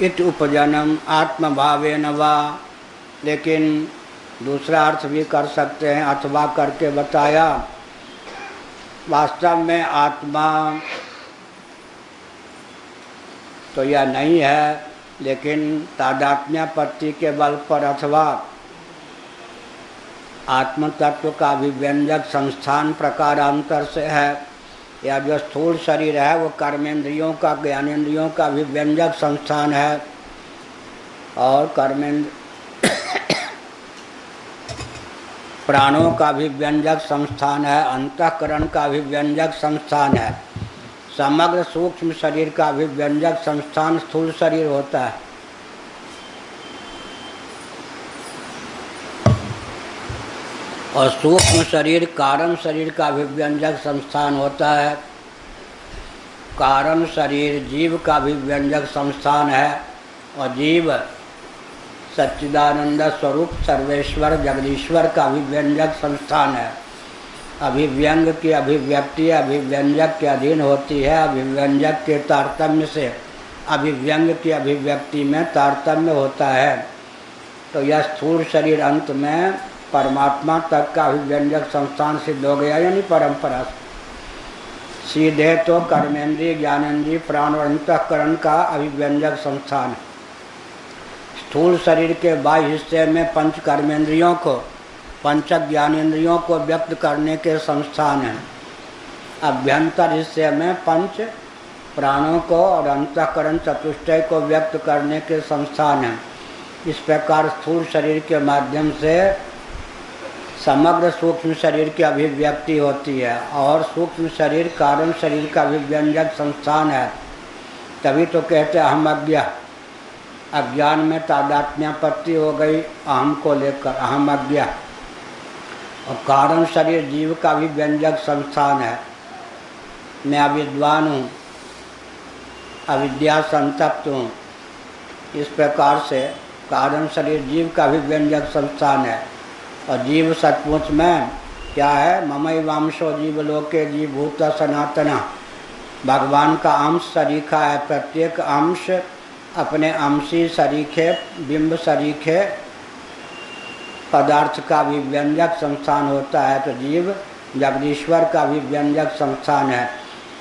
इत उपजनम आत्मभावेन वा, लेकिन दूसरा अर्थ भी कर सकते हैं, अथवा करके बताया। वास्तव में आत्मा तो यह नहीं है, लेकिन तादात्म्यपत्ति के बल पर अथवा आत्म तत्व का अभिव्यंजक संस्थान प्रकारांतर से है। या जो स्थूल शरीर है वो कर्मेंद्रियों का, ज्ञानेंद्रियों का अभिव्यंजक संस्थान है, और प्राणों का अभिव्यंजक संस्थान है, अंतःकरण का अभिव्यंजक संस्थान है। समग्र सूक्ष्म शरीर का अभिव्यंजक संस्थान स्थूल शरीर होता है। और सूक्ष्म शरीर कारण शरीर का अभिव्यंजक संस्थान होता है। कारण शरीर जीव का अभिव्यंजक संस्थान है, और जीव सच्चिदानंद स्वरूप सर्वेश्वर जगदीश्वर का अभिव्यंजक संस्थान है। अभिव्यंग की अभिव्यक्ति अभिव्यंजक के अधीन होती है। अभिव्यंजक के तारतम्य से अभिव्यंग की अभिव्यक्ति में तारतम्य होता है। तो यह स्थूल शरीर अंत में परमात्मा तक का अभिव्यंजक संस्थान सिद्ध हो गया, यानी परंपरा सीधे तो कर्मेंद्रिय, ज्ञानेंद्रिय, प्राण और अंतःकरण का अभिव्यंजक संस्थान है। स्थूल शरीर के बाह्य हिस्से में पंच कर्मेंद्रियों को, पंच ज्ञानेंद्रियों को व्यक्त करने के संस्थान हैं। अभ्यंतर हिस्से में पंच प्राणों को और अंतःकरण चतुष्टय को व्यक्त करने के संस्थान हैं। इस प्रकार स्थूल शरीर के माध्यम से समग्र सूक्ष्म शरीर की अभिव्यक्ति होती है, और सूक्ष्म शरीर कारण शरीर का अभिव्यंजक संस्थान है। तभी तो कहते हैं अहम अज्ञा, अज्ञान में तादात्म्यपत्ति हो गई अहम को लेकर, अहम अज्ञा। और कारण शरीर जीव का अभिव्यंजक संस्थान है। मैं अविद्वान हूँ, अविद्या संतप्त हूँ, इस प्रकार से कारण शरीर जीव का अभिव्यंजक संस्थान है। और जीव सचमुच में क्या है, ममैवांशो जीव लोके जीवभूत सनातना, भगवान का अंश सरीखा है। प्रत्येक अंश अपने अंशी सरीखे, बिंब सरीखे पदार्थ का अभिव्यंजक संस्थान होता है। तो जीव जगदीश्वर का अभिव्यंजक संस्थान है।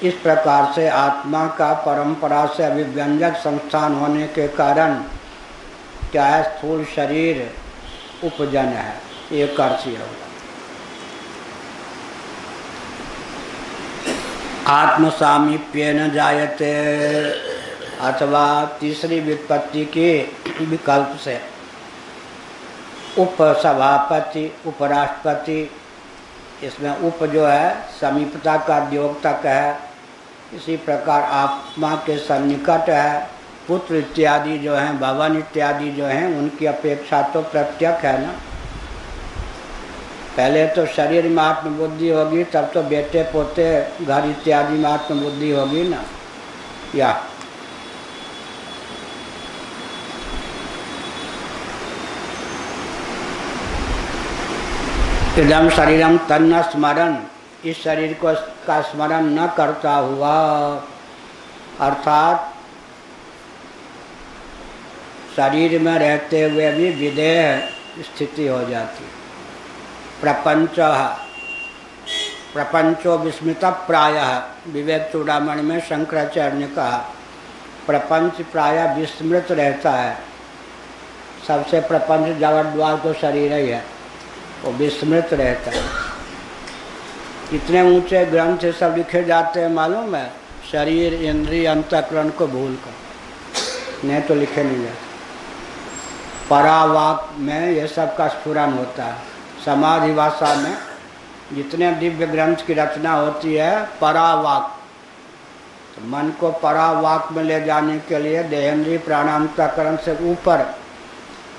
इस प्रकार से आत्मा का परंपरा से अभिव्यंजक संस्थान होने के कारण क्या है, स्थूल शरीर उपजन है, एक अर्थ ही होगा। आत्म सामीप्येन जायते, अथवा तीसरी विपत्ति के विकल्प से उपसभापति उपराष्ट्रपति, इसमें उप जो है समीपता का द्योतक है, इसी प्रकार आत्मा के सन्निकट है। पुत्र इत्यादि जो हैं, भवन इत्यादि जो हैं, उनकी अपेक्षा तो प्रत्यक्ष है ना। पहले तो शरीर में आत्मबुद्धि होगी, तब तो बेटे पोते घर इत्यादि में आत्मबुद्धि होगी ना। या इदम शरीरम तन्न स्मरण, इस शरीर को का स्मरण न करता हुआ, अर्थात शरीर में रहते हुए भी विदेह स्थिति हो जाती। प्रपंचो विस्मृत प्रायः, विवेक चूड़ामणि में शंकराचार्य ने कहा प्रपंच प्रायः विस्मृत रहता है। सबसे प्रपंच जगत द्वार तो शरीर ही है, वो विस्मृत रहता है। इतने ऊंचे ग्रंथ सब लिखे जाते हैं मालूम है, शरीर इंद्रिय अंतःकरण को भूल कर, नहीं तो लिखे नहीं जाते। परावाक में ये सब का स्फुरन होता है। समाधि भाषा में जितने दिव्य ग्रंथ की रचना होती है, परावाक, तो मन को परावाक में ले जाने के लिए देहेंद्रिय प्राणांतःकरण से ऊपर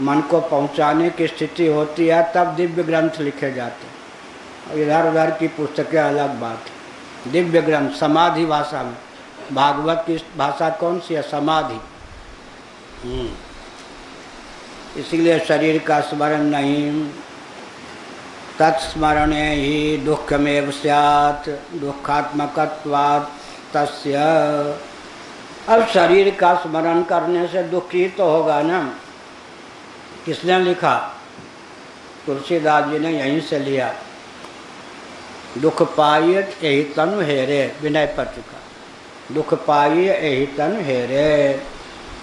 मन को पहुंचाने की स्थिति होती है, तब दिव्य ग्रंथ लिखे जाते हैं। इधर उधर की पुस्तकें अलग बात है। दिव्य ग्रंथ समाधि भाषा में, भागवत की भाषा कौन सी है, समाधि। इसलिए शरीर का स्मरण नहीं। तत्स्मरणे ही दुःखमेव स्यात् दुःखात्मकत्वात् तस्य। अब शरीर का स्मरण करने से दुख ही तो होगा ना। किसने लिखा? तुलसीदास जी ने यहीं से लिया। दुख पाइय यही तनु हेरे, विनय पत्रिका। दुख पाइय यही तनु हेरे।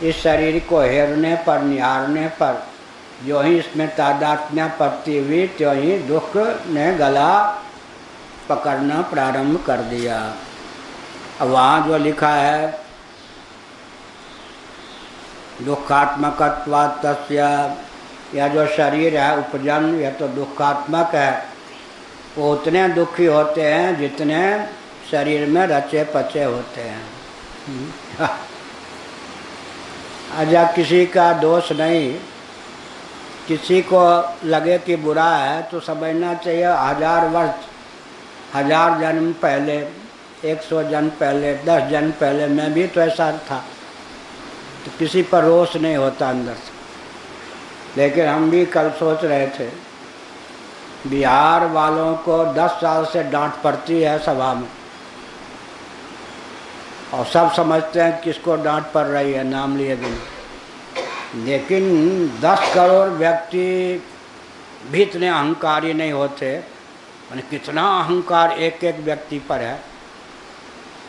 इस शरीर को हेरने पर, निहारने पर जो ही इसमें तादात्म्य पड़ती हुई, त्यों ही दुख ने गला पकड़ना प्रारंभ कर दिया। अब वहाँ जो लिखा है दुखात्मकत्वात् तस्य, यह जो शरीर है उपजन, यह तो दुखात्मक है। वो उतने दुखी होते हैं जितने शरीर में रचे पचे होते हैं। अच्छा, किसी का दोष नहीं, किसी को लगे कि बुरा है तो समझना चाहिए 1000 वर्ष, 1000 जन्म पहले, 100 जन्म पहले, 10 जन्म पहले मैं भी तो ऐसा था, तो किसी पर रोष नहीं होता अंदर से। लेकिन हम भी कल सोच रहे थे, बिहार वालों को 10 साल से डांट पड़ती है सभा में, और सब समझते हैं किसको डांट पड़ रही है, नाम लिए बिना। लेकिन 10 करोड़ व्यक्ति भी इतने अहंकारी नहीं होते। मैंने कितना अहंकार एक एक व्यक्ति पर है।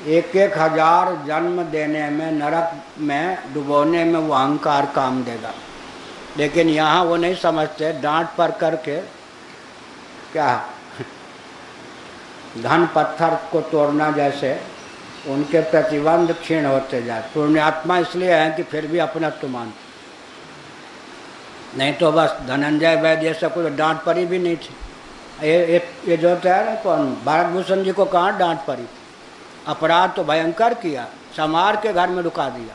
1-1 हजार जन्म देने में, नरक में डुबोने में वो अहंकार काम देगा। लेकिन यहाँ वो नहीं समझते, डांट पर करके क्या धन पत्थर को तोड़ना जैसे उनके प्रतिबंध क्षीण होते जाए। पुण्यात्मा इसलिए हैं कि फिर भी अपनत्व मानते, नहीं तो बस धनंजय वैद्य जैसा कोई डांट पड़ी भी नहीं थी। ये जो है ना, कौन, भारत भूषण जी को कहाँ डांट पड़ी थी? अपराध तो भयंकर किया, समार के घर में रुका दिया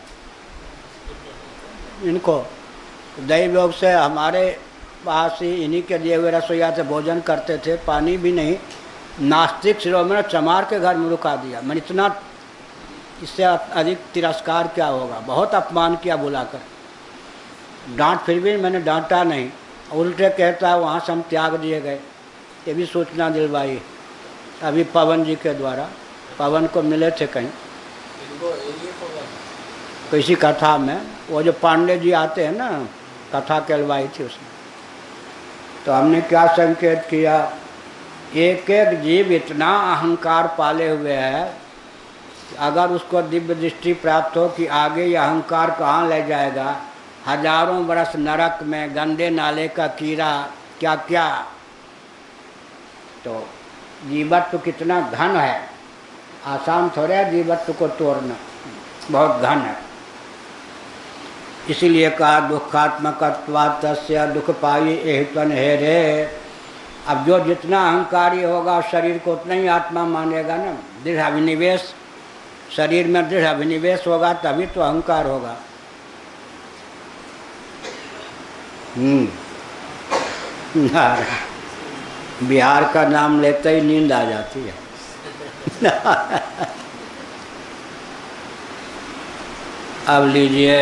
इनको। दैव योग से हमारे पास ही इन्हीं के दिए हुए रसोईया से भोजन करते थे, पानी भी नहीं, नास्तिक शिरोमणि चमार के घर में रुका दिया। मैं इतना, इससे अधिक तिरस्कार क्या होगा? बहुत अपमान किया बुलाकर। डांट फिर भी मैंने डांटा नहीं, उल्टे कहता है वहाँ से हम त्याग दिए गए। ये भी सूचना दिलवाई अभी पवन जी के द्वारा। पवन को मिले थे कहीं किसी कथा में, वो जो पांडे जी आते हैं ना, कथा कहलवाई थी उसमें। तो हमने क्या संकेत किया, एक एक जीव इतना अहंकार पाले हुए है, अगर उसको दिव्य दृष्टि प्राप्त हो कि आगे ये अहंकार कहाँ ले जाएगा, हजारों बरस नरक में, गंदे नाले का कीड़ा, क्या क्या। तो जीवत्व कितना घन है, आसान थोड़ा है जीवत्व को तोड़ना, बहुत घन है। इसीलिए कहा दुखात्मकत्वात् तस्य दुख पाई एहित्वन हे रे। अब जो जितना अहंकारी होगा शरीर को उतना ही आत्मा मानेगा ना। दृढ़ अभिनिवेश, शरीर में दृढ़ अभिनिवेश होगा तभी तो अहंकार होगा। बिहार का नाम लेते ही नींद आ जाती है। अब लीजिए,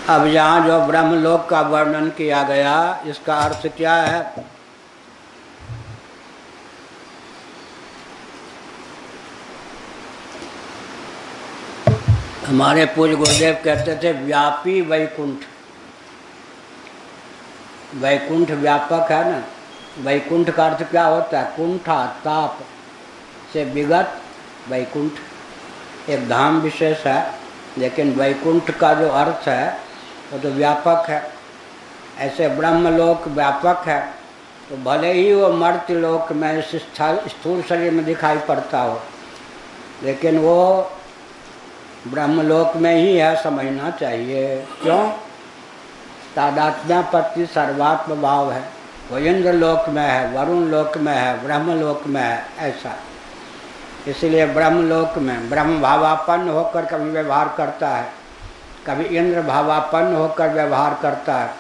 अब यहाँ जो ब्रह्मलोक का वर्णन किया गया इसका अर्थ क्या है? हमारे पूज्य गुरुदेव कहते थे व्यापी वैकुंठ। वैकुंठ व्यापक है ना। वैकुंठ का अर्थ क्या होता है? कुंठा, ताप से विगत वैकुंठ एक धाम विशेष है, लेकिन वैकुंठ का जो अर्थ है वो तो व्यापक है। ऐसे ब्रह्मलोक व्यापक है, तो भले ही वो मर्त्य लोक में इस स्थूल शरीर में दिखाई पड़ता हो, लेकिन वो ब्रह्मलोक में ही है, समझना चाहिए। क्यों? तादात्म्यापत्ति सर्वात्म भाव है। वो इंद्र लोक में है, वरुण लोक में है, ब्रह्मलोक में है, ऐसा। इसलिए ब्रह्मलोक में ब्रह्म भावापन्न होकर कभी व्यवहार करता है, कभी इंद्र भावापन्न होकर व्यवहार करता है,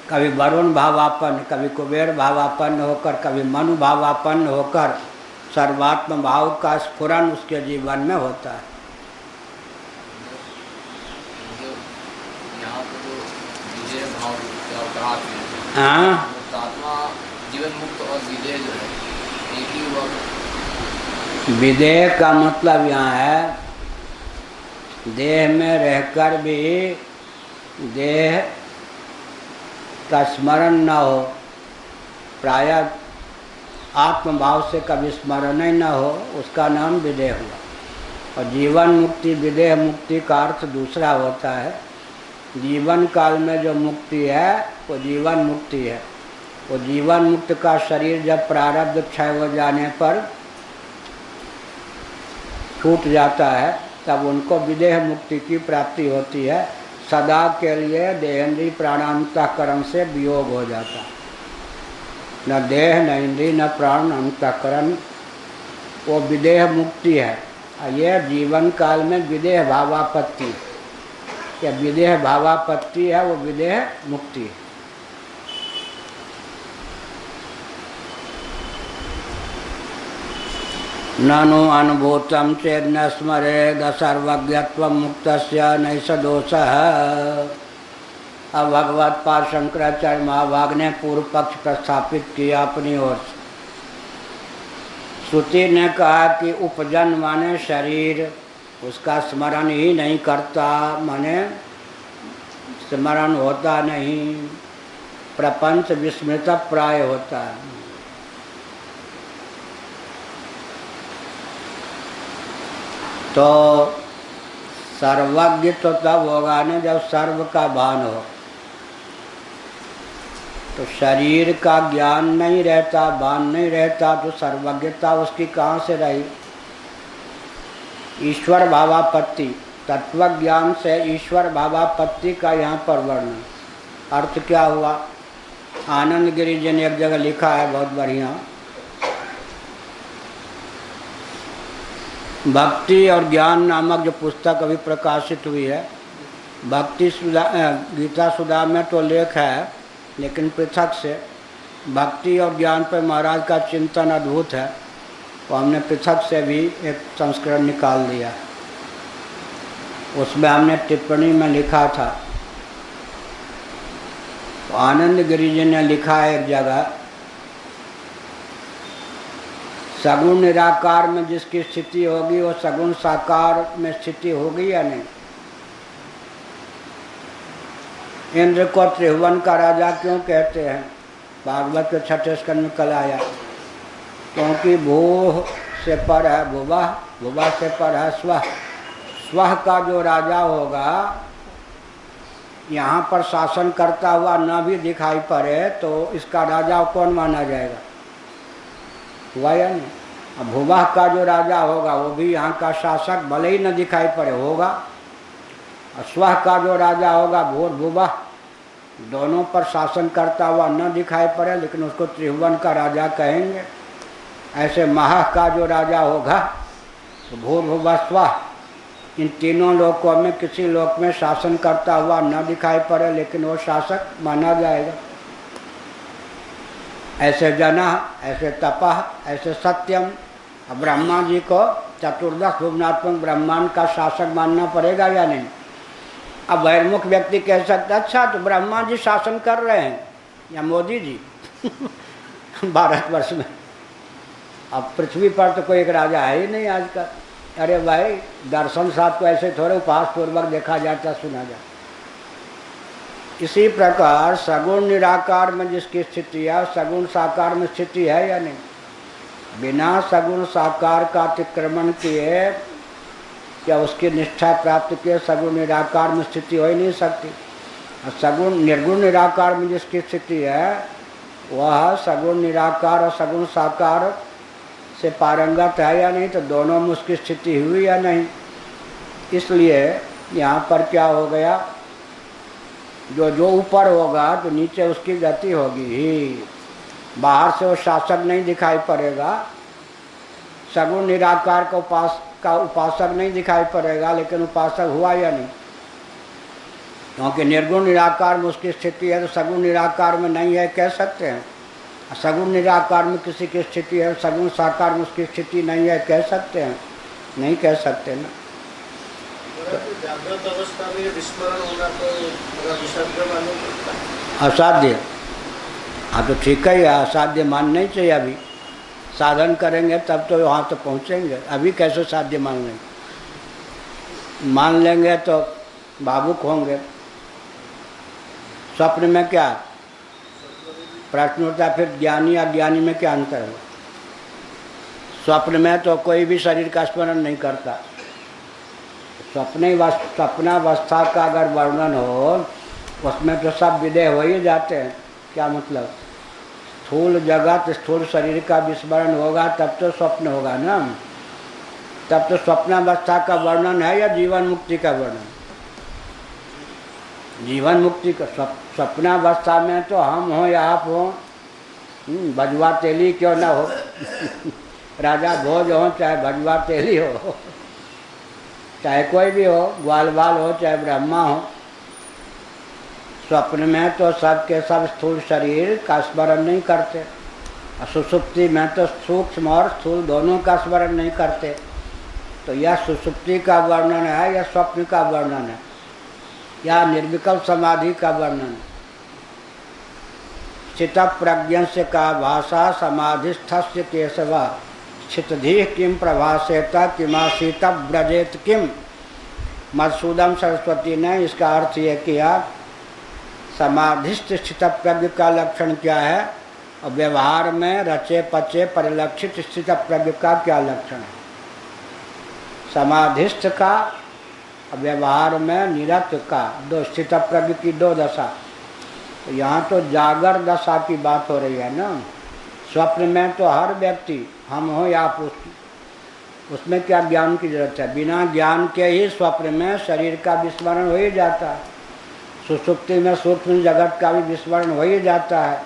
कभी वरुण भावापन्न, कभी कुबेर भावापन्न होकर, कभी मनु भावापन्न होकर सर्वात्म भाव का स्फुरन उसके जीवन में होता है। हाँ, जीवन मुक्त और विदेह जो है एक ही हुआ। विदेह का मतलब यहाँ है देह में रहकर भी देह का स्मरण न हो, प्रायः आत्मभाव से कभी स्मरण ही न हो, उसका नाम विदेह हुआ। और जीवन मुक्ति, विदेह मुक्ति का अर्थ दूसरा होता है। जीवन काल में जो मुक्ति है वो जीवन मुक्ति है। वो जीवन मुक्त का शरीर जब प्रारब्ध क्षय हो जाने पर छूट जाता है, तब उनको विदेह मुक्ति की प्राप्ति होती है। सदा के लिए देहेंद्रीय प्राणांतःकरण से वियोग हो जाता। न देह, न इंद्रिय, न प्राण, न अंतःकरण, वो विदेह मुक्ति है। ये जीवन काल में विदेह भावापत्ति, या विदेह भावापत्ति है, वो विदेह मुक्ति है। ननु अनुभूतम चेद न स्मरेद सर्वज्ञत्वं मुक्तस्य नैष दोषः। अब भगवत पाद शंकराचार्य महाभाग ने पूर्व पक्ष प्रस्थापित किया अपनी ओर से। श्रुति ने कहा कि उपजन माने शरीर, उसका स्मरण ही नहीं करता, माने स्मरण होता नहीं, प्रपंच विस्मृत प्राय होता है। तो सर्वज्ञ तो तब होगा ना जब सर्व का भान हो। तो शरीर का ज्ञान नहीं रहता, भान नहीं रहता, तो सर्वज्ञता उसकी कहाँ से रही? ईश्वर भावापत्ति, तत्व ज्ञान से ईश्वर भावापत्ति का यहाँ पर वर्णन। अर्थ क्या हुआ? आनंद गिरि जी ने एक जगह लिखा है बहुत बढ़िया, भक्ति और ज्ञान नामक जो पुस्तक अभी प्रकाशित हुई है, भक्ति सुधा, गीता सुधा में तो लेख है, लेकिन पृथक से भक्ति और ज्ञान पर महाराज का चिंतन अद्भुत है, तो हमने पृथक से भी एक संस्करण निकाल दिया। उसमें हमने टिप्पणी में लिखा था, तो आनंद गिरि जी ने लिखा है एक जगह, सगुण निराकार में जिसकी स्थिति होगी वो सगुण साकार में स्थिति होगी या नहीं? इंद्र को त्रिभुवन का राजा क्यों कहते हैं? भागवत के 6ठे स्कंद में कल आया, क्योंकि भू से पर है भुवः, भुवः से पर है स्वः, स्व का जो राजा होगा, यहाँ पर शासन करता हुआ न भी दिखाई पड़े तो इसका राजा कौन माना जाएगा? हुआ या नहीं? अब भूवाह का जो राजा होगा वो भी यहाँ का शासक भले ही न दिखाई पड़े होगा, और स्व का जो राजा होगा भूवाह दोनों पर शासन करता हुआ न दिखाई पड़े लेकिन उसको त्रिभुवन का राजा कहेंगे। ऐसे महा का जो राजा होगा तो भूर्भुवः स्वः, इन तीनों लोकों में किसी लोक में शासन करता हुआ न दिखाई पड़े लेकिन वो शासक माना जाएगा। ऐसे जना, ऐसे तपः, ऐसे सत्यम। अब ब्रह्मा जी को चतुर्दश भुवनात्मक ब्रह्मांड का शासक मानना पड़ेगा या नहीं? अब बहिर्मुख व्यक्ति कह सकता अच्छा तो ब्रह्मा जी शासन कर रहे हैं या मोदी जी भारतवर्ष में। अब पृथ्वी पर तो कोई एक राजा है ही नहीं आजकल। अरे भाई, दर्शन साहब को ऐसे थोड़े उपहास पूर्वक देखा जाता, सुना जाता। इसी प्रकार सगुण निराकार में जिसकी स्थिति है, सगुण साकार में स्थिति है या नहीं? बिना सगुण साकार का अतिक्रमण किए क्या उसकी निष्ठा प्राप्त किए सगुण निराकार में स्थिति हो ही नहीं सकती। और सगुण निर्गुण निराकार में जिसकी स्थिति है वह सगुण निराकार और सगुण साकार से पारंगत है या नहीं? तो दोनों में उसकी स्थिति हुई या नहीं? इसलिए यहाँ पर क्या हो गया, जो ऊपर होगा तो नीचे उसकी गति होगी ही। बाहर से वो शासक नहीं दिखाई पड़ेगा, सगुण निराकार का उपासक नहीं दिखाई पड़ेगा लेकिन उपासक हुआ या नहीं? क्योंकि निर्गुण निराकार में उसकी स्थिति है तो सगुण निराकार में नहीं है कह सकते हैं। सगुण निराकार में किसी की स्थिति है, सगुण साकार में उसकी स्थिति नहीं है कह सकते हैं? नहीं कह सकते ना। जागृत अवस्था में विस्मरण होना तो असाध्य। हाँ तो ठीक है, असाध्य मान नहीं चाहिए। अभी साधन करेंगे तब तो वहाँ तो पहुँचेंगे, अभी कैसे साध्य मान लेंगे? मान लेंगे तो भावुक होंगे। स्वप्न में क्या प्रश्न होता है, फिर ज्ञानी अज्ञानी में क्या अंतर है? स्वप्न में तो कोई भी शरीर का स्मरण नहीं करता। स्वप्नावस्था का अगर वर्णन हो उसमें तो सब विदेह हो ही जाते हैं। क्या मतलब? स्थूल जगत स्थूल शरीर का विस्मरण होगा तब तो स्वप्न होगा ना। तब तो स्वप्नावस्था का वर्णन है या जीवन मुक्ति का वर्णन? जीवन मुक्ति का। स्वप्नावस्था में तो हम हो या आप हो, भजवा तेली क्यों ना हो राजा भोज हो चाहे भजवा तेली हो, चाहे कोई भी हो, ग्वाल बाल हो चाहे ब्रह्मा हो, स्वप्न में तो सब के सब स्थूल शरीर का स्मरण नहीं करते। और सुषुप्ति में तो सूक्ष्म और स्थूल दोनों का स्मरण नहीं करते। तो यह सुषुप्ति का वर्णन है या स्वप्न का वर्णन है या निर्विकल्प समाधि का वर्णन है? स्थित प्रज्ञस्य का भाषा समाधिस्थस्य केशव स्थितधि किम प्रभासेत किमासीत ब्रजेत किम। मधुसूदन सरस्वती ने इसका अर्थ ये किया, समाधिस्थ स्थित प्रज्ञ का लक्षण क्या है और व्यवहार में रचे पचे परिलक्षित स्थित प्रज्ञ का क्या लक्षण है। समाधिस्थ का और व्यवहार में निरत का, दो स्थित प्रज्ञ की दो दशा। तो यहाँ तो जागर दशा की बात हो रही है ना। स्वप्न में तो हर व्यक्ति हम हो या आप, उसमें क्या ज्ञान की जरूरत है? बिना ज्ञान के ही स्वप्न में शरीर का विस्मरण हो ही जाता है। सुषुप्ति में सूक्ष्म जगत का भी विस्मरण हो ही जाता है।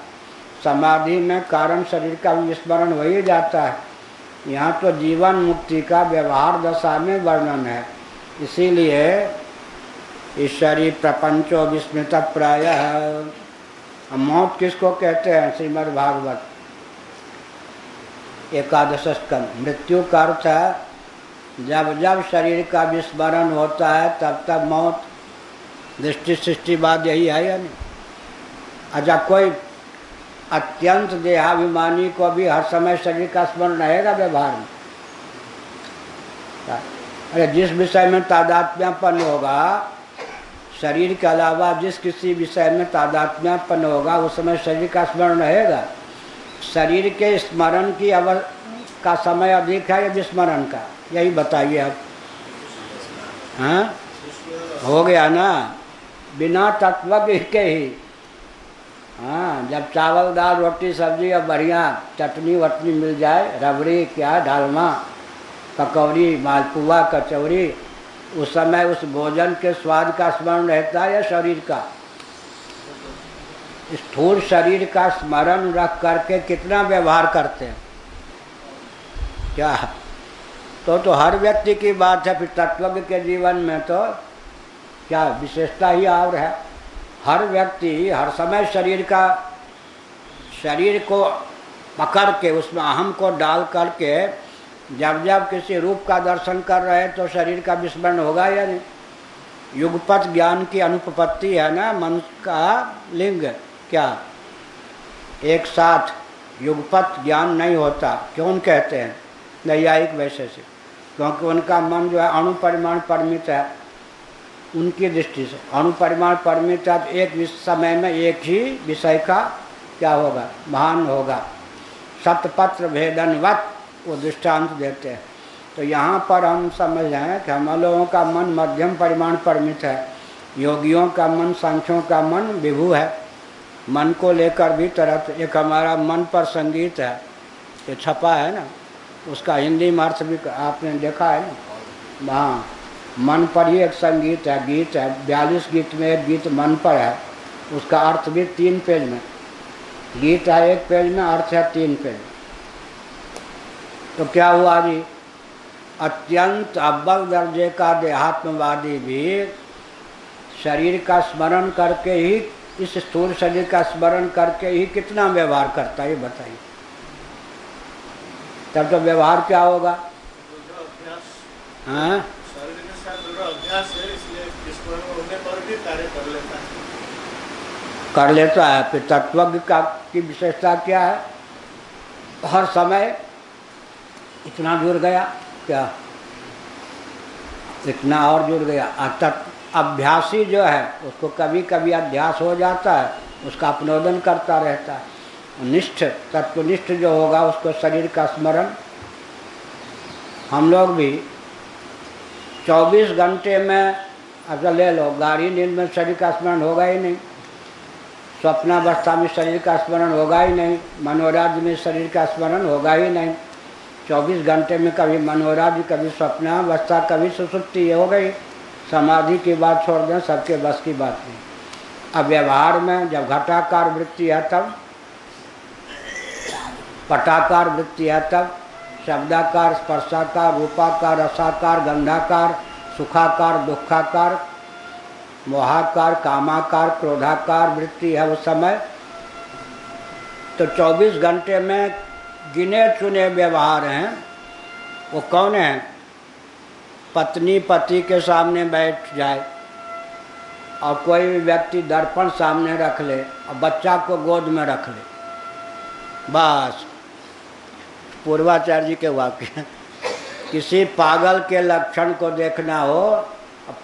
समाधि में कारण शरीर का भी विस्मरण हो ही जाता है। यहाँ तो जीवन मुक्ति का व्यवहार दशा में वर्णन है। इसीलिए ईश्वरी प्रपंचो विस्मृत प्रायः। मौत किसको कहते हैं? श्रीमद् भागवत एकादश स्कंद। मृत्यु का अर्थ है जब जब शरीर का विस्मरण होता है तब तब मौत। दृष्टि सृष्टिवाद यही है या नहीं? अच्छा, कोई अत्यंत देहाभिमानी को भी हर समय शरीर का स्मरण रहेगा व्यवहार में? अरे जिस विषय में तादात्म्यपन होगा, शरीर के अलावा जिस किसी विषय में तादात्म्यपन होगा उस समय शरीर का स्मरण रहेगा। शरीर के स्मरण की का समय अधिक है या विस्मरण का? यही बताइए आप। हाँ हो गया ना, बिना तत्वज्ञ के ही। हाँ, जब चावल दाल रोटी सब्जी और बढ़िया चटनी वटनी मिल जाए, रबड़ी क्या डालमा पकौड़ी मालपुआ कचौड़ी, उस समय उस भोजन के स्वाद का स्मरण रहता है या शरीर का? स्थूल शरीर का स्मरण रख करके कितना व्यवहार करते हैं क्या? तो हर व्यक्ति की बात है। फिर तत्वज्ञ के जीवन में तो क्या विशेषता ही और है। हर व्यक्ति हर समय शरीर को पकड़ के उसमें अहम को डाल करके जब जब किसी रूप का दर्शन कर रहे हैं तो शरीर का विस्मरण होगा या नहीं? युगपत ज्ञान की अनुपपत्ति है ना, मन का लिंग क्या एक साथ युगपत ज्ञान नहीं होता। क्यों कहते हैं नैयायिक वैसे से? क्योंकि उनका मन जो है अणुपरिमाण परिमित है। उनकी दृष्टि से अणुपरिमाण परिमित है, तो एक समय में एक ही विषय का क्या होगा? महान होगा। सतपत्र भेदनवत वो दृष्टांत देते हैं। तो यहाँ पर हम समझ जाएं कि हम लोगों का मन मध्यम परिमाण परिमित है, योगियों का मन, सांख्यों का मन विभु है। मन को लेकर भी तरह, एक हमारा मन पर संगीत है, ये छपा है ना, उसका हिंदी में अर्थ भी आपने देखा है ना। हाँ, मन पर ही एक संगीत है, गीत है। 42 गीत में एक गीत मन पर है, उसका अर्थ भी 3 पेज में। गीत है 1 पेज में, अर्थ है 3 पेज में। तो क्या हुआ जी? अत्यंत अव्वल दर्जे का देहात्मवादी भी शरीर का स्मरण करके ही, इस स्थूल शरीर का स्मरण करके ही कितना व्यवहार करता है, ये बताइए। तब तो व्यवहार क्या होगा? हाँ, शरीर के साथ अभ्यास है, इसलिए विस्मरण होने पर भी कार्य कर लेता है। कर लेता है। फिर तत्वज्ञ की विशेषता क्या है? हर समय इतना जुड़ गया क्या, इतना और जुड़ गया। अभ्यासी जो है उसको कभी कभी अध्यास हो जाता है, उसका अपनोदन करता रहता है। निष्ठ तत्वनिष्ठ जो होगा उसको शरीर का स्मरण। हम लोग भी 24 घंटे में अच्छा ले लो, गाड़ी नींद में शरीर का स्मरण होगा ही नहीं, स्वप्नावस्था में शरीर का स्मरण होगा ही नहीं, मनोराज्य में शरीर का स्मरण होगा ही नहीं। 24 घंटे में कभी मनोराज्य, कभी स्वप्नावस्था, कभी सुसुप्ति, ये हो गई। समाधि की बात छोड़ दें, सबके बस की बात नहीं। अब व्यवहार में जब घटाकार वृत्ति है तब, पटाकार वृत्ति है तब, शब्दाकार, स्पर्शाकार, रूपाकार, रसाकार, गंधाकार, सुखाकार, दुखाकार, मोहाकार, कामाकार, क्रोधाकार वृत्ति है उस समय। तो 24 घंटे में गिने चुने व्यवहार हैं। वो कौन है? पत्नी पति के सामने बैठ जाए और कोई भी व्यक्ति दर्पण सामने रख ले और बच्चा को गोद में रख ले, बस। पूर्वाचार्य जी के वाक्य। किसी पागल के लक्षण को देखना हो,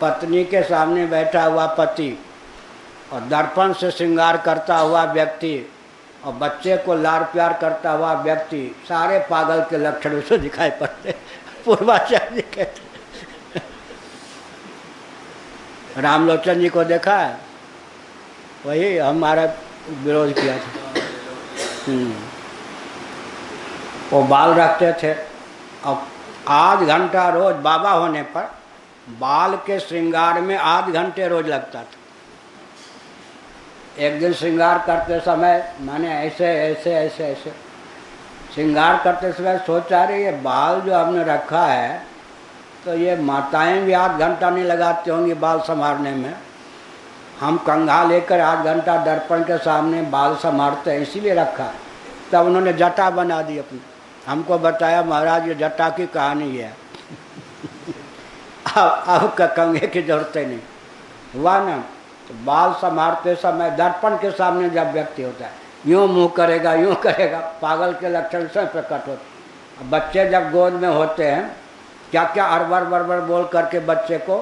पत्नी के सामने बैठा हुआ पति और दर्पण से श्रृंगार करता हुआ व्यक्ति और बच्चे को लाड़ प्यार करता हुआ व्यक्ति, सारे पागल के लक्षण उसे दिखाई पड़ते। पूर्वाचार्य जी कहते। रामलोचन जी को देखा है, वही हमारा विरोध किया था। वो बाल रखते थे और आध घंटा रोज, बाबा होने पर बाल के श्रृंगार में आध घंटे रोज लगता था। एक दिन श्रृंगार करते समय मैंने ऐसे ऐसे ऐसे ऐसे श्रृंगार करते समय सोचा, रही ये बाल जो हमने रखा है तो ये माताएं भी आध घंटा नहीं लगाती होंगी बाल संवारने में। हम कंघा लेकर आध घंटा दर्पण के सामने बाल संवारते हैं, इसीलिए रखा है। तब उन्होंने जटा बना दी अपनी, हमको बताया महाराज ये जटा की कहानी है। अब कंघे की जरूरत ही नहीं हुआ ना। तो बाल संवारते समय दर्पण के सामने जब व्यक्ति होता है, यूँ मुँह करेगा, यूँ करेगा, पागल के लक्षण से प्रकट होते। बच्चे जब गोद में होते हैं, क्या क्या अरबर बरबर बोल करके बच्चे को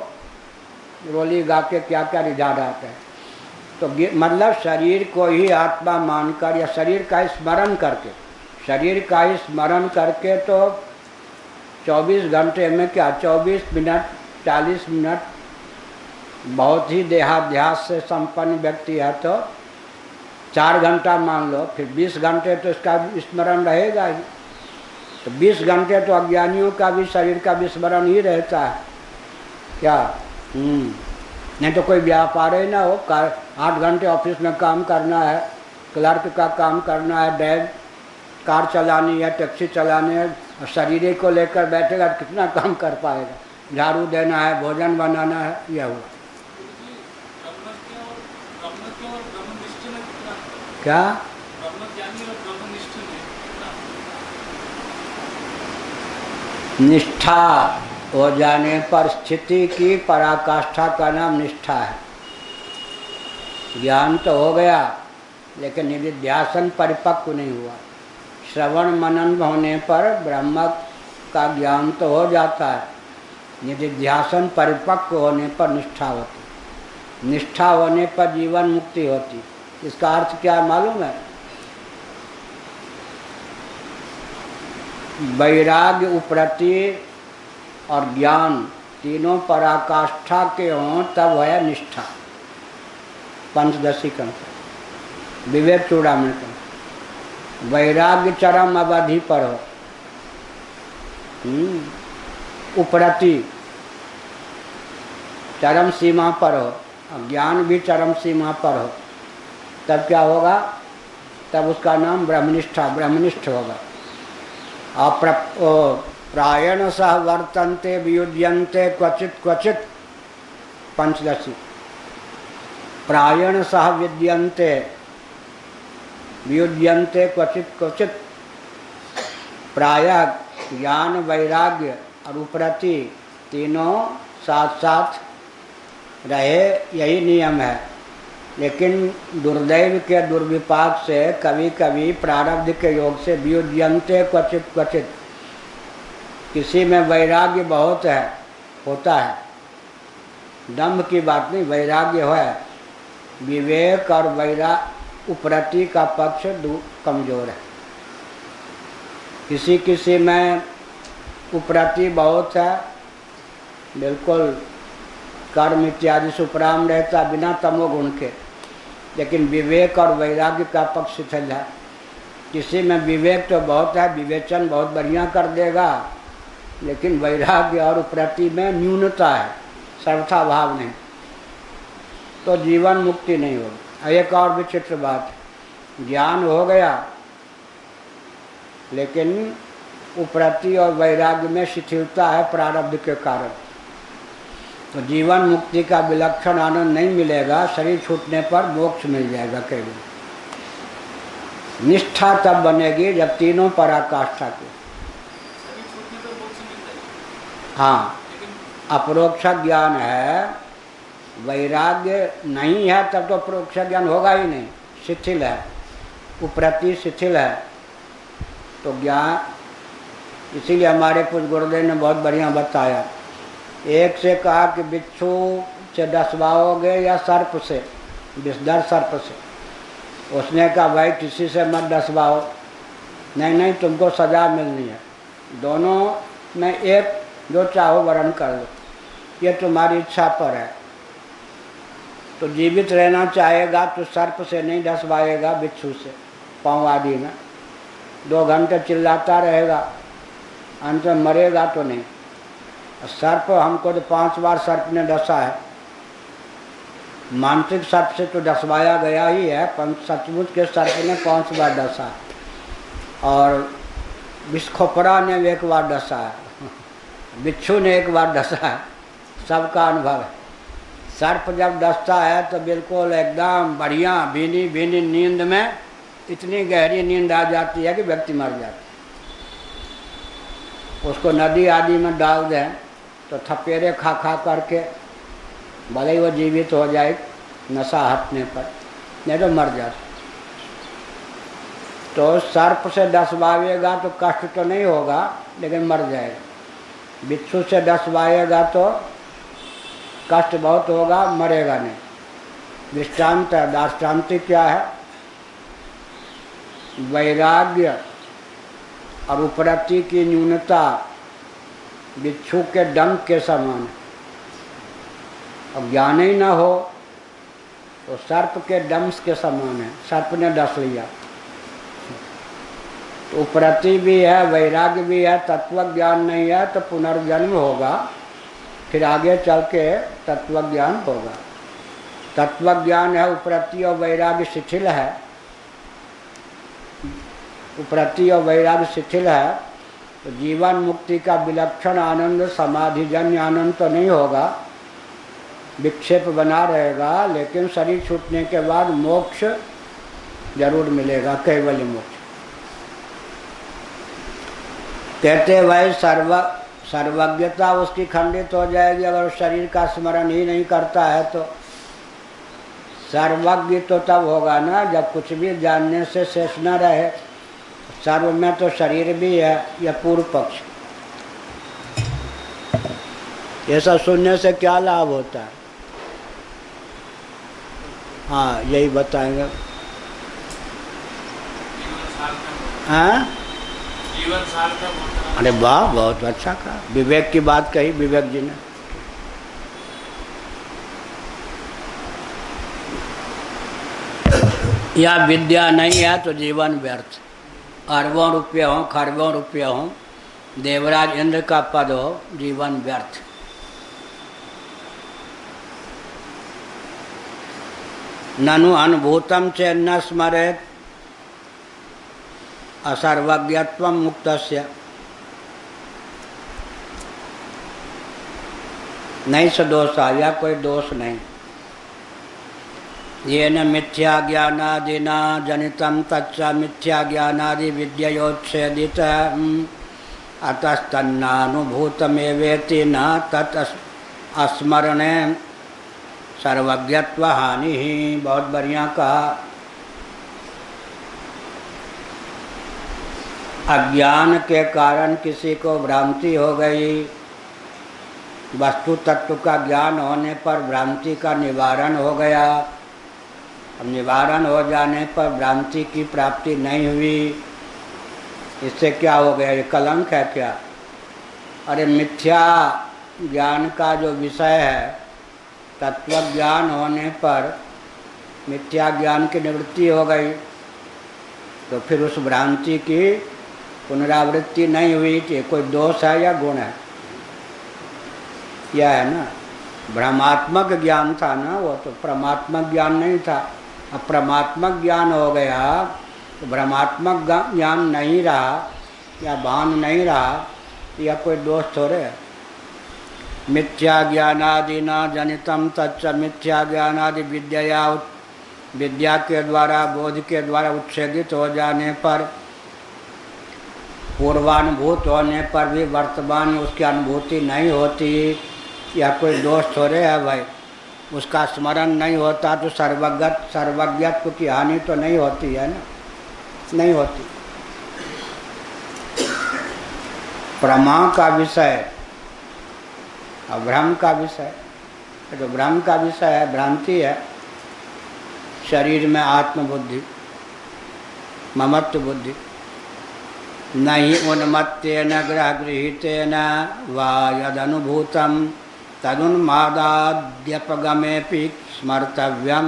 रोली गा के क्या क्या रिझा जाते हैं। तो मतलब शरीर को ही आत्मा मानकर या शरीर का स्मरण करके, शरीर का ही स्मरण करके तो 24 घंटे में क्या 24 मिनट 40 मिनट बहुत ही देहाध्यास से संपन्न व्यक्ति है तो 4 घंटा मान लो, फिर 20 घंटे तो इसका स्मरण रहेगा ही। तो 20 घंटे तो अज्ञानियों का भी शरीर का विस्मरण ही रहता है क्या? नहीं तो कोई व्यापार ही ना हो, 8 घंटे ऑफिस में काम करना है, क्लर्क का काम करना है, ड्राइव कार चलानी है, टैक्सी चलानी है, और शरीर को लेकर बैठेगा तो कितना काम कर पाएगा? झाड़ू देना है, भोजन बनाना है, यह हुआ क्या? निष्ठा हो जाने पर स्थिति की पराकाष्ठा का नाम निष्ठा है। ज्ञान तो हो गया लेकिन निधिध्यासन परिपक्व नहीं हुआ। श्रवण मनन होने पर ब्रह्म का ज्ञान तो हो जाता है, निधिध्यासन परिपक्व होने पर निष्ठा होती, निष्ठा होने पर जीवन मुक्ति होती। इसका अर्थ क्या मालूम है? वैराग्य, उपरति और ज्ञान तीनों पराकाष्ठा के हों तब है निष्ठा। पंचदशी का विवेक चूड़ामणि का वैराग्य चरम अवधि पर हो, उपरति चरम सीमा पर हो, ज्ञान भी चरम सीमा पर हो, तब क्या होगा? तब उसका नाम ब्रह्मनिष्ठा, ब्रह्मनिष्ठ होगा। प्रायण सह वर्तन्ते वियुज्यन्ते क्वचित क्वचित, पंचदशी। प्रायण सह विद्यन्ते वियुज्यन्ते क्वचित क्वचित। प्रायः ज्ञान, वैराग्य और उपरति तीनों साथ साथ रहे, यही नियम है। लेकिन दुर्दैव के दुर्विपाक से कभी कभी प्रारब्ध के योग से वियुज्यन्ते क्वचित क्वचित, किसी में वैराग्य बहुत है, होता है, दम्भ की बात नहीं, वैराग्य है, विवेक और उपरति का पक्ष कमजोर है। किसी किसी में उपरति बहुत है, बिल्कुल कर्म इत्यादि से उपराम रहता बिना तमोगुण के, लेकिन विवेक और वैराग्य का पक्ष शिथिल है। किसी में विवेक तो बहुत है, विवेचन बहुत बढ़िया कर देगा, लेकिन वैराग्य और उपरति में न्यूनता है, सर्वथा भाव नहीं, तो जीवन मुक्ति नहीं होगी। एक और विचित्र बात, ज्ञान हो गया लेकिन उपरति और वैराग्य में शिथिलता है प्रारब्ध के कारण, तो जीवन मुक्ति का विलक्षण आनंद नहीं मिलेगा। शरीर छूटने पर मोक्ष मिल जाएगा केवल। निष्ठा तब बनेगी जब तीनों पराकाष्ठा की। हाँ, अपरोक्ष ज्ञान है, वैराग्य नहीं है तब तो अपरोक्ष ज्ञान होगा ही नहीं, शिथिल है, उपरति शिथिल है, तो ज्ञान। इसीलिए हमारे कुछ गुरुदेव ने बहुत बढ़िया बताया, एक से कहा कि बिच्छू से डसवाओगे या सर्प से, विषधर सर्प से। उसने कहा भाई किसी से मत डसवाओ, नहीं नहीं तुमको सजा मिलनी है, दोनों में एक जो चाहो वर्ण कर लो, ये तुम्हारी इच्छा पर है। तो जीवित रहना चाहेगा तो सर्प से नहीं डसवाएगा, बिच्छू से, पाँव आदि में 2 घंटे चिल्लाता रहेगा, अंत में मरेगा तो नहीं। सर्प, हमको तो 5 बार सर्प ने डसा है, मानसिक सर्प से तो डसवाया गया ही है, सचमुच के सर्प ने 5 बार डसा है, और विषखोपरा ने 1 बार डसा है, बिच्छू ने 1 बार डसा है, सबका अनुभव है। सर्प जब डसता है तो बिल्कुल एकदम बढ़िया भीनी भीनी नींद में, इतनी गहरी नींद आ जाती है कि व्यक्ति मर जाता है। उसको नदी आदि में डाल दें तो थपेरे खा खा करके भले ही वो जीवित हो जाए नशा हटने पर, नहीं तो मर जाता। तो सर्प से डसवाएगा तो कष्ट तो नहीं होगा लेकिन मर जाएगा, बिच्छू से डसवाएगा तो कष्ट बहुत होगा, मरेगा नहीं। दृष्टांत है, दार्ष्टान्तिक क्या है? वैराग्य और उपरति की न्यूनता बिच्छू के डंक के समान है, अब ज्ञान ही ना हो तो सर्प के डंस के समान है, सर्प ने डस लिया। तो उपरति भी है, वैराग्य भी है, तत्व ज्ञान नहीं है तो पुनर्जन्म होगा, फिर आगे चल के तत्व ज्ञान होगा। तत्व ज्ञान है, उपरति और वैराग्य शिथिल है, उपरति और वैराग्य शिथिल है, तो जीवन मुक्ति का विलक्षण आनंद समाधिजन्य आनंद तो नहीं होगा, विक्षेप बना रहेगा, लेकिन शरीर छूटने के बाद मोक्ष जरूर मिलेगा, कैवल्य मोक्ष। कहते भाई सर्वज्ञता उसकी खंडित हो जाएगी अगर शरीर का स्मरण ही नहीं करता है तो। सर्वज्ञ तो तब होगा ना जब कुछ भी जानने से शेष न रहे। सर्व में तो शरीर भी है, यह पूर्व पक्ष। ये सब सुनने से क्या लाभ होता है? हाँ, यही बताएंगे। हाँ, जीवन सार्थक होता है। अरे वाह, बहुत अच्छा कहा। विवेक की बात कही विवेक जी ने। या विद्या नहीं है तो जीवन व्यर्थ। अरबों रुपये हो, खरबों रुपये हो, देवराज इंद्र का पद हो, जीवन व्यर्थ। ननु अनुभूतम च न स्मरेत असर्वज्ञत्वं मुक्तस्य। नहीं से दोष आया, कोई दोष नहीं। येन मिथ्या ज्ञानादिना जनितं तच्च मिथ्या ज्ञानादि विद्ययोच्छेदित अतस्तन्नानुभूतमेवेति न तत् अस्मरणे सर्वज्ञत्व हानि ही। बहुत बढ़िया कहा। अज्ञान के कारण किसी को भ्रांति हो गई, वस्तु तत्व का ज्ञान होने पर भ्रांति का निवारण हो गया। अब निवारण हो जाने पर भ्रांति की प्राप्ति नहीं हुई, इससे क्या हो गया? ये कलंक है क्या? अरे मिथ्या ज्ञान का जो विषय है, तत्व ज्ञान होने पर मिथ्या ज्ञान की निवृत्ति हो गई, तो फिर उस भ्रांति की पुनरावृत्ति नहीं हुई। कि कोई दोष है या गुण है? यह है ना, भ्रमात्मक ज्ञान था ना, वो तो परमात्मक ज्ञान नहीं था। अब परमात्मक ज्ञान हो गया तो भ्रमात्मक ज्ञान नहीं रहा या भान नहीं रहा, या कोई दोष थोड़े है। मिथ्या ज्ञानादि न जनितम तच्च मिथ्या ज्ञानादि विद्या के द्वारा, बोध के द्वारा उच्छेदित हो जाने पर, पूर्वानुभूत होने पर भी वर्तमान उसकी अनुभूति नहीं होती, या कोई दोष थोड़े है भाई। उसका स्मरण नहीं होता तो सर्वज्ञत्व की हानि तो नहीं होती है ना, नहीं होती। प्रमा का विषय और भ्रम का विषय, जो भ्रम का विषय है, भ्रांति है, शरीर में आत्मबुद्धि, ममत्व बुद्धि। नहीं उन्मत्तेन ग्रहगृहीतेन वा यदनुभूतं तदुन्मादाद्यपगमेपि स्मर्तव्यम।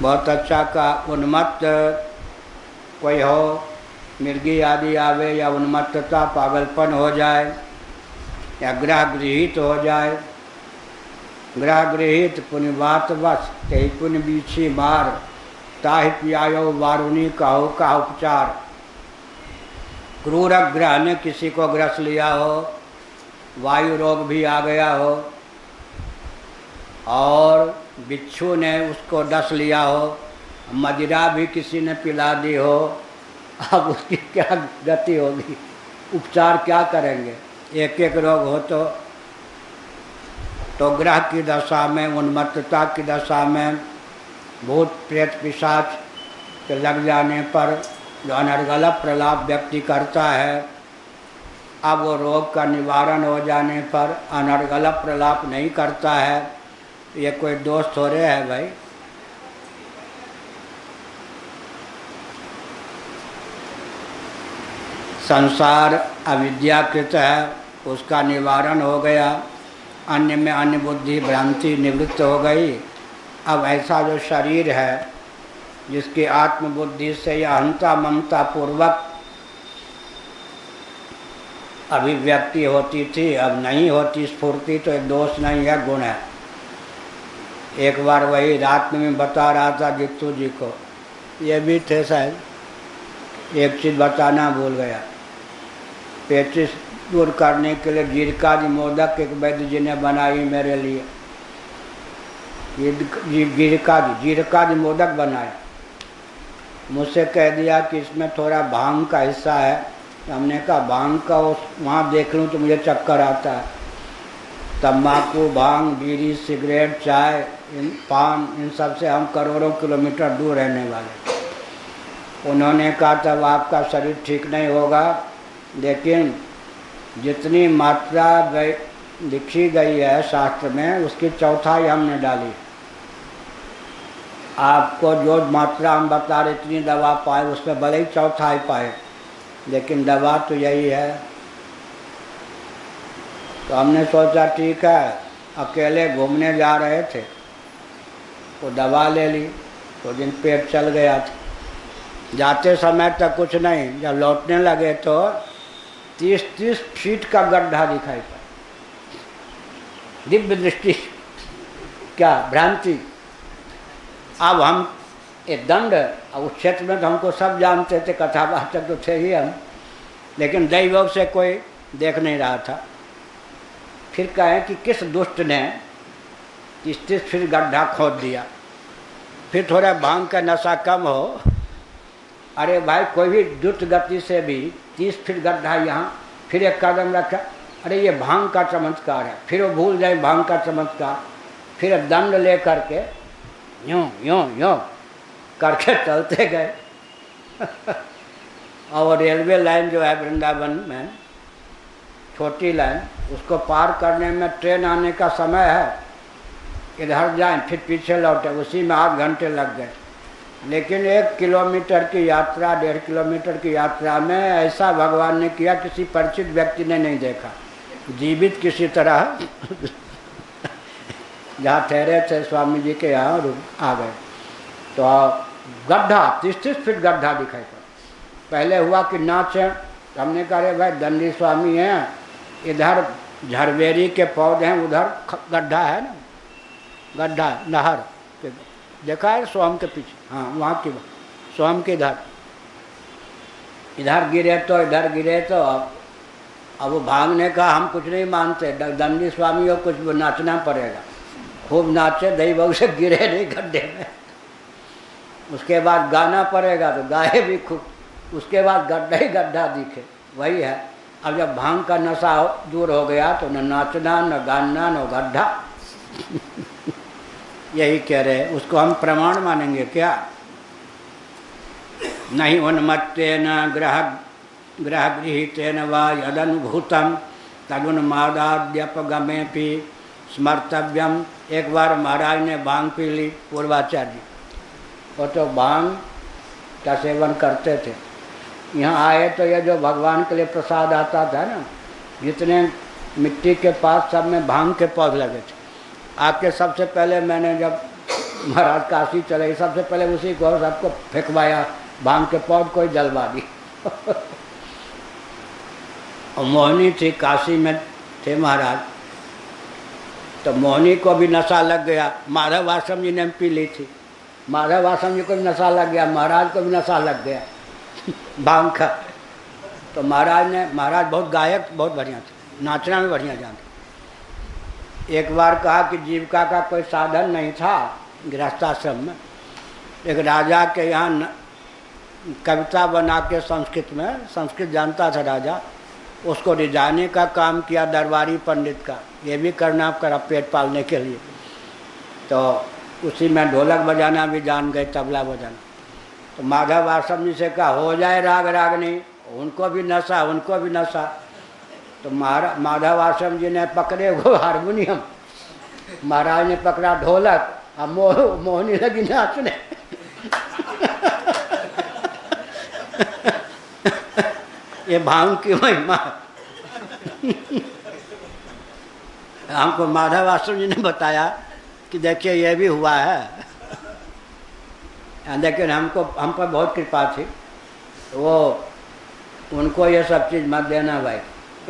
बहुत अच्छा का। उन्मत्त कोई हो, मिर्गी आदि आवे, या उन्मत्तता पागलपन हो जाए, या ग्रह गृहीत हो जाए। ग्रह गृहीत पुण्यवात वश ते पुण्य बीछी मार, ताहि पियायो वारुणी कहो का उपचार। क्रूर ग्रह ने किसी को ग्रस लिया हो, वायु रोग भी आ गया हो, और बिच्छू ने उसको डस लिया हो, मदिरा भी किसी ने पिला दी हो, अब उसकी क्या गति होगी? उपचार क्या करेंगे? एक एक रोग हो तो ग्रह की दशा में, उन्मत्तता की दशा में, भूत प्रेत पिशाच के लग जाने पर जो अनर्गल प्रलाप व्यक्ति करता है, अब वो रोग का निवारण हो जाने पर अनर्गल प्रलाप नहीं करता है, ये कोई दोष थोड़े है भाई। संसार अविद्याकृत है, उसका निवारण हो गया, अन्य में अन्य बुद्धि भ्रांति निवृत्त हो गई। अब ऐसा जो शरीर है जिसकी आत्मबुद्धि से या अहंता ममता पूर्वक अभिव्यक्ति होती थी, अब नहीं होती स्फूर्ति, तो एक दोष नहीं है, गुण है। एक बार वही रात में बता रहा था जित्तू जी को, ये भी थे शायद, एक चीज़ बताना भूल गया। पेचिश दूर करने के लिए जीरकादि मोदक एक वैद्य जी ने बनाई मेरे लिए, जीरकादि मोदक बनाए। मुझसे कह दिया कि इसमें थोड़ा भांग का हिस्सा है। हमने कहा भांग का वहाँ देख लूँ तो मुझे चक्कर आता है। तम्बाकू, भांग, बीड़ी, सिगरेट, चाय, पान, इन सब से हम करोड़ों किलोमीटर दूर रहने वाले। उन्होंने कहा तब आपका शरीर ठीक नहीं होगा, लेकिन जितनी मात्रा लिखी गई है शास्त्र में उसकी चौथाई हमने डाली। आपको जो मात्रा हम बता रहे इतनी दवा पाए, उसमें भले ही चौथाई पाए, लेकिन दवा तो यही है। तो हमने सोचा ठीक है, अकेले घूमने जा रहे थे तो दवा ले ली, तो दिन पेट चल गया था। जाते समय तक कुछ नहीं, जब लौटने लगे तो 30-30 फीट का गड्ढा दिखाई पड़ा। दिव्य दृष्टि, क्या भ्रांति। अब हम एक दंड, अब उस क्षेत्र में तो हमको सब जानते थे, कथावाचक तो थे ही हम, लेकिन दैवयोग से कोई देख नहीं रहा था। फिर कहें कि किस दुष्ट ने 30-30 फीट गड्ढा खोद दिया। फिर थोड़ा भांग का नशा कम हो, अरे भाई कोई भी द्रुत गति से भी 30 फीट गड्ढा यहाँ, फिर एक कदम रखा, अरे ये भांग का चमत्कार है। फिर वो भूल जाए भांग का चमत्कार, फिर दंड ले करके यूँ यूँ यूँ करके चलते गए। और रेलवे लाइन जो है वृंदावन में, छोटी लाइन, उसको पार करने में ट्रेन आने का समय है, इधर जाएं फिर पीछे लौटे, उसी में 8 घंटे लग गए। लेकिन 1 किलोमीटर की यात्रा, 1.5 किलोमीटर की यात्रा में ऐसा भगवान ने किया किसी परिचित व्यक्ति ने नहीं देखा। जीवित किसी तरह जहाँ ठहरे थे स्वामी जी के यहाँ आ गए, तो गड्ढा 30-30 फीट गड्ढा दिखाई पड़ा। पहले हुआ कि नाचे, हमने कहा अरे भाई दंडी स्वामी हैं, इधर झरबेरी के पौधे हैं, उधर गड्ढा है ना, गड्ढा नहर देखा है सोम के पीछे, हाँ वहाँ की सोम के इधर गिरे तो इधर गिरे तो अब वो भागने का हम कुछ नहीं मानते, दंडी स्वामी को कुछ नाचना पड़ेगा। खूब नाचे, दही बहु से गिरे नहीं गड्ढे में। उसके बाद गाना पड़ेगा तो गाए भी खूब, उसके बाद गड्ढा ही गड्ढा दिखे, वही है। अब जब भांग का नशा दूर हो गया तो न नाचना, न गाना, न गड्ढा। यही कह रहे, उसको हम प्रमाण मानेंगे क्या? नहीं उन्मत्तेन ग्रहगृहीतेन वा यदनुभूतम तदुन्मादाद्यपगमेपि स्मर्तव्यम। एक बार महाराज ने भांग पी ली, पूर्वाचार्य जी, वो तो भांग का सेवन करते थे। यहाँ आए तो ये जो भगवान के लिए प्रसाद आता था ना, जितने मिट्टी के पास सब में भांग के पौधे लगे थे। आके सबसे पहले मैंने जब महाराज काशी चले, सबसे पहले उसी को सबको फेंकवाया, भांग के पौध कोई जलवा दी। और मोहिनी थी, काशी में थे महाराज, तो मोहिनी को भी नशा लग गया। माधव आश्रम जी ने पी ली थी, माधव आश्रम जी को भी नशा लग गया, महाराज को भी नशा लग गया भांग का। तो महाराज बहुत गायक, बहुत बढ़िया थे, नाचना में बढ़िया जानते। एक बार कहा कि जीविका का कोई साधन नहीं था गृहस्थाश्रम में, एक राजा के यहाँ कविता बना के संस्कृत में, संस्कृत जानता था राजा, उसको रिझाने का काम किया दरबारी पंडित का, ये भी करना करा पेट पालने के लिए। तो उसी में ढोलक बजाना भी जान गए, तबला बजाना। तो माधव आश्रम जी से कहा हो जाए राग रागनी, उनको भी नशा, उनको भी नशा। तो माधव आश्रम जी ने पकड़े वो हारमोनियम, महाराज ने पकड़ा ढोलक, अब मोहनी लगी नाचने। ये भांग की महिमा। हमको माधव आश्रम जी ने बताया कि देखिए ये भी हुआ है, लेकिन हम पर बहुत कृपा थी। वो उनको ये सब चीज़ मत देना भाई,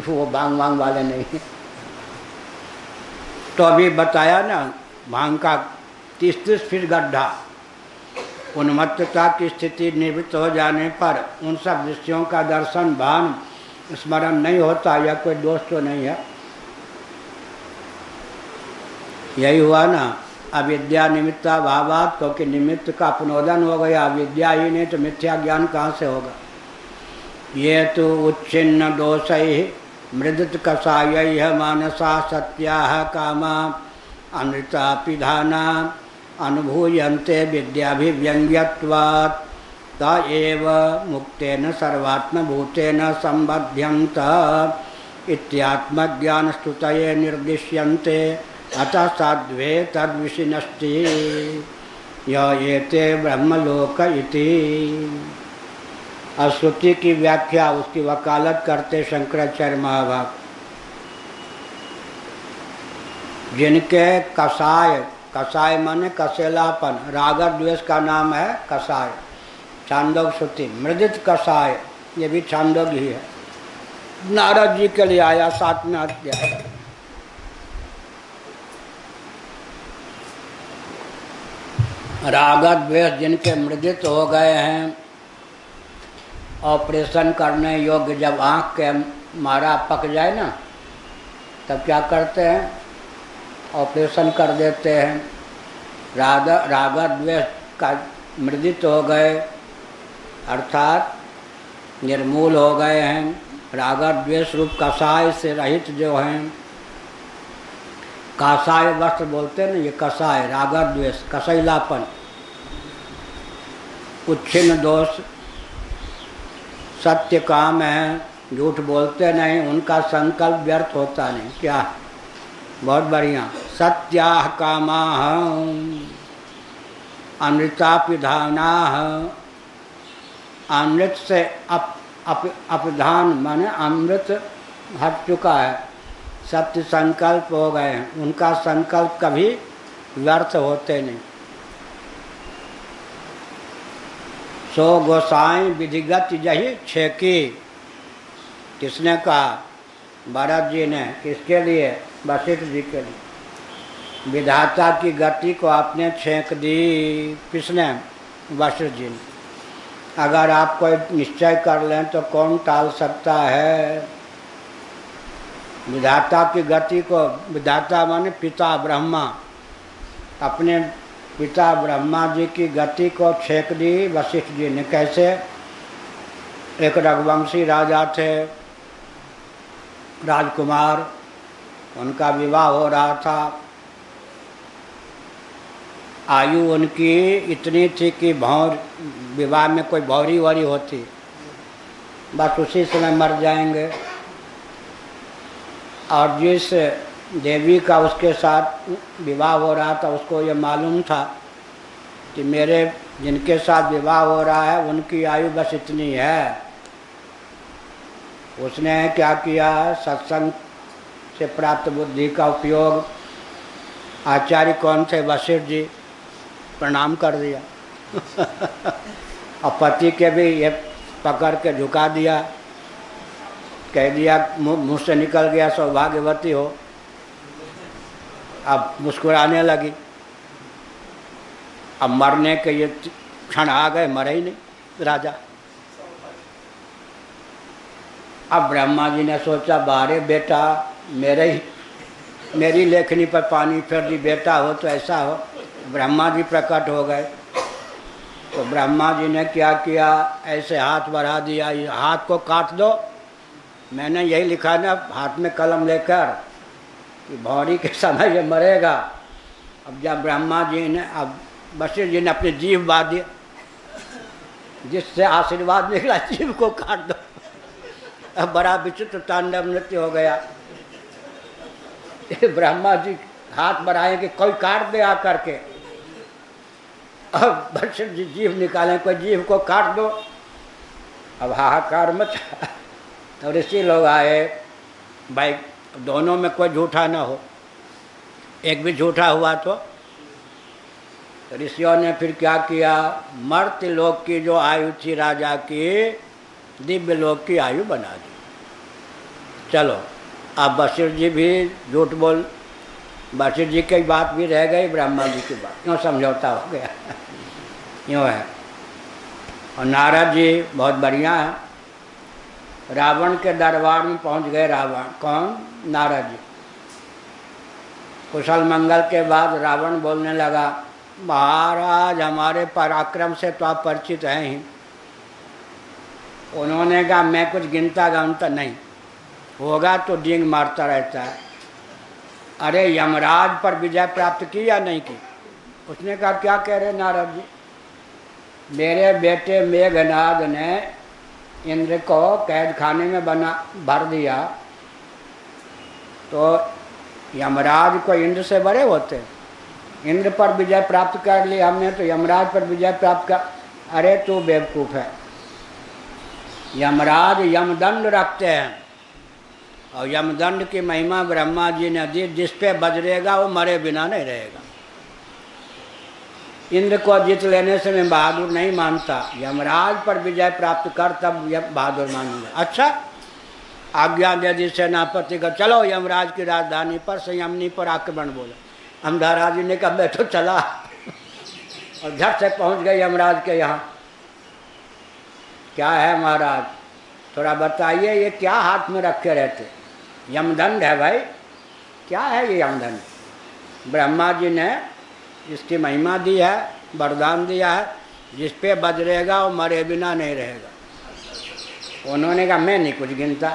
वो भांग वाले नहीं। तो अभी बताया ना, भांग का 30-30 फीट गड्ढा, उन्मत्तता की स्थिति निवृत्त हो जाने पर उन सब दृश्यों का दर्शन भान स्मरण नहीं होता, या कोई दोष तो नहीं है। यही हुआ ना, अविद्या निमित्ता भावात, क्योंकि निमित्त का पुनोदन हो गया, अविद्या ही नहीं तो मिथ्या ज्ञान कहाँ से होगा। ये तो उच्छिन्न दोषै मृदत कषाय मानसा सत्या कामा अमृता पिधाना अनुभूयन्ते विद्याभिव्यंग्यत्वात् त एव मुक्तेन सर्वात्मभूतेन संबध्यन्त इत्यात्मज्ञानस्तुतये निर्दिश्यन्ते अतः साध्वे तद्विषिनष्टि य एते ब्रह्मलोक इति। श्रुति की व्याख्या, उसकी वकालत करते शंकराचार्य महाभाग। जिनके कषाय, कषाय माने कसेलापन, राग द्वेष का नाम है कषाय, छांदोग श्रुति। मृदित कषाय, ये भी छांदोग ही है, नारद जी के लिए आया 7वें अध्याय। राग द्वेष जिनके मृदित हो गए हैं, ऑपरेशन करने योग्य, जब आँख के मारा पक जाए ना, तब क्या करते हैं, ऑपरेशन कर देते हैं। राग द्वेष का मृदित हो गए, अर्थात निर्मूल हो गए हैं। राग द्वेष रूप कषाय से रहित जो हैं, काषाय वस्त्र बोलते हैं ना, ये कषाय, राग द्वेष, कसैलापन। उच्छिन्न दोष, सत्य काम है, झूठ बोलते नहीं, उनका संकल्प व्यर्थ होता नहीं। क्या, बहुत बढ़िया। सत्याह कामाह अमृता पिधाना, अमृत से अपधान माने अमृत हट चुका है, सत्य संकल्प हो गए हैं, उनका संकल्प कभी व्यर्थ होते नहीं। सो गोसाई विधिगत यही छेकी, किसने कहा, भरत जी ने। किसके लिए, वशिष्ठ जी के लिए। विधाता की गति को आपने छेक दी, किसने, वशिष्ठ जी ने। अगर आप कोई निश्चय कर लें तो कौन टाल सकता है। विधाता की गति को, विधाता माने पिता ब्रह्मा, अपने पिता ब्रह्मा जी की गति को छेक दी वशिष्ठ जी ने। कैसे, एक रघुवंशी राजा थे, राजकुमार, उनका विवाह हो रहा था। आयु उनकी इतनी थी कि भौर, विवाह में कोई भौरी वौरी होती, बस उसी समय मर जाएंगे। और जिस देवी का उसके साथ विवाह हो रहा था, उसको ये मालूम था कि मेरे जिनके साथ विवाह हो रहा है उनकी आयु बस इतनी है। उसने क्या किया, सत्संग से प्राप्त बुद्धि का उपयोग, आचार्य कौन थे, वशिष्ठ जी, प्रणाम कर दिया। और पति के भी ये पकड़ के झुका दिया, कह दिया, मुँह से निकल गया सौभाग्यवती हो। अब मुस्कुराने लगी। अब मरने के ये क्षण आ गए, मरे ही नहीं राजा। अब ब्रह्मा जी ने सोचा, बारे बेटा, मेरी लेखनी पर पानी फेर दी, बेटा हो तो ऐसा हो। ब्रह्मा जी प्रकट हो गए। तो ब्रह्मा जी ने क्या किया, ऐसे हाथ बढ़ा दिया, ये हाथ को काट दो। मैंने यही लिखा ना हाथ में कलम लेकर कि भौरी के समय ये मरेगा। अब जब ब्रह्मा जी ने, अब वशिष्ठ जी ने अपनी जीभ बांध दी, जिससे आशीर्वाद निकला, जीभ को काट दो। अब बड़ा विचित्र तांडव नृत्य हो गया। ब्रह्मा जी हाथ बढ़ाए कि कोई काट दे आकर के। अब वशिष्ठ जी जीभ निकालें, कोई जीभ को काट दो। अब हाहाकार मचा। तो ऋषि लोग आए, भाई दोनों में कोई झूठा ना हो, एक भी झूठा हुआ तो ऋषियों ने फिर क्या किया, मर्त्य लोक की जो आयु थी राजा की, दिव्य लोक की आयु बना दी। चलो अब वशिष्ठ जी भी झूठ बोल, वशिष्ठ जी की बात भी रह गई, ब्रह्मा जी की बात, क्यों समझौता हो गया यूँ है। और नारद जी बहुत बढ़िया है, रावण के दरबार में पहुंच गए। रावण कौन? नारद जी। कुशल मंगल के बाद रावण बोलने लगा, महाराज हमारे पराक्रम से तो आप परिचित हैं ही। उन्होंने कहा मैं कुछ गिनता गानता नहीं, होगा तो डींग मारता रहता है। अरे यमराज पर विजय प्राप्त की या नहीं की? उसने कहा क्या कह रहे नारद जी, मेरे बेटे मेघनाद ने इंद्र को कैद खाने में भर दिया, तो यमराज को इंद्र से बड़े होते, इंद्र पर विजय प्राप्त कर ली हमने, तो यमराज पर विजय प्राप्त कर। अरे तू बेवकूफ़ है, यमराज यमदंड रखते हैं और यमदंड की महिमा ब्रह्मा जी ने दी, जिस पे बजरेगा वो मरे बिना नहीं रहेगा। इंद्र को जीत लेने से मैं बहादुर नहीं मानता, यमराज पर विजय प्राप्त कर तब बहादुर मानूंगा। अच्छा आज्ञा दे दी सेनापति को, चलो यमराज की राजधानी पर संयमनी पर आक्रमण बोला। अमधारा जी ने कहा मैं तो चला और झट से पहुंच गए यमराज के यहाँ। क्या है महाराज, थोड़ा बताइए ये क्या हाथ में रखे रहते? यमदंड है भाई, क्या है ये यमदंड? ब्रह्मा जी ने इसकी महिमा दी है, वरदान दिया है, जिस पे बजरेगा वो मरे बिना नहीं रहेगा। उन्होंने कहा मैं नहीं कुछ गिनता।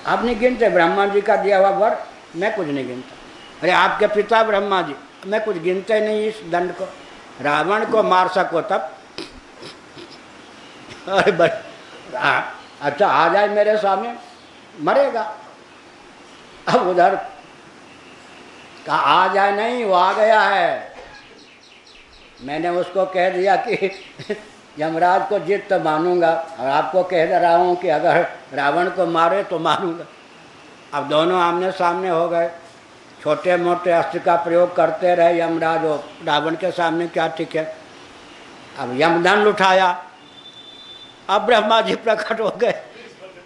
आप नहीं गिनते ब्रह्मा जी का दिया हुआ वर? मैं कुछ नहीं गिनता। अरे आपके पिता ब्रह्मा जी, मैं कुछ गिनते नहीं इस दंड को। रावण को मार सको तब। अरे अच्छा आ जाए मेरे सामने, मरेगा। अब उधर कहा आ जाए नहीं, वो आ गया है। मैंने उसको कह दिया कि यमराज को जीत तो मानूंगा, और आपको कह रहा हूँ कि अगर रावण को मारे तो मानूंगा। अब दोनों आमने सामने हो गए, छोटे मोटे अस्त्र का प्रयोग करते रहे यमराज, हो रावण के सामने क्या टिके। अब यमदंड उठाया, अब ब्रह्मा जी प्रकट हो गए।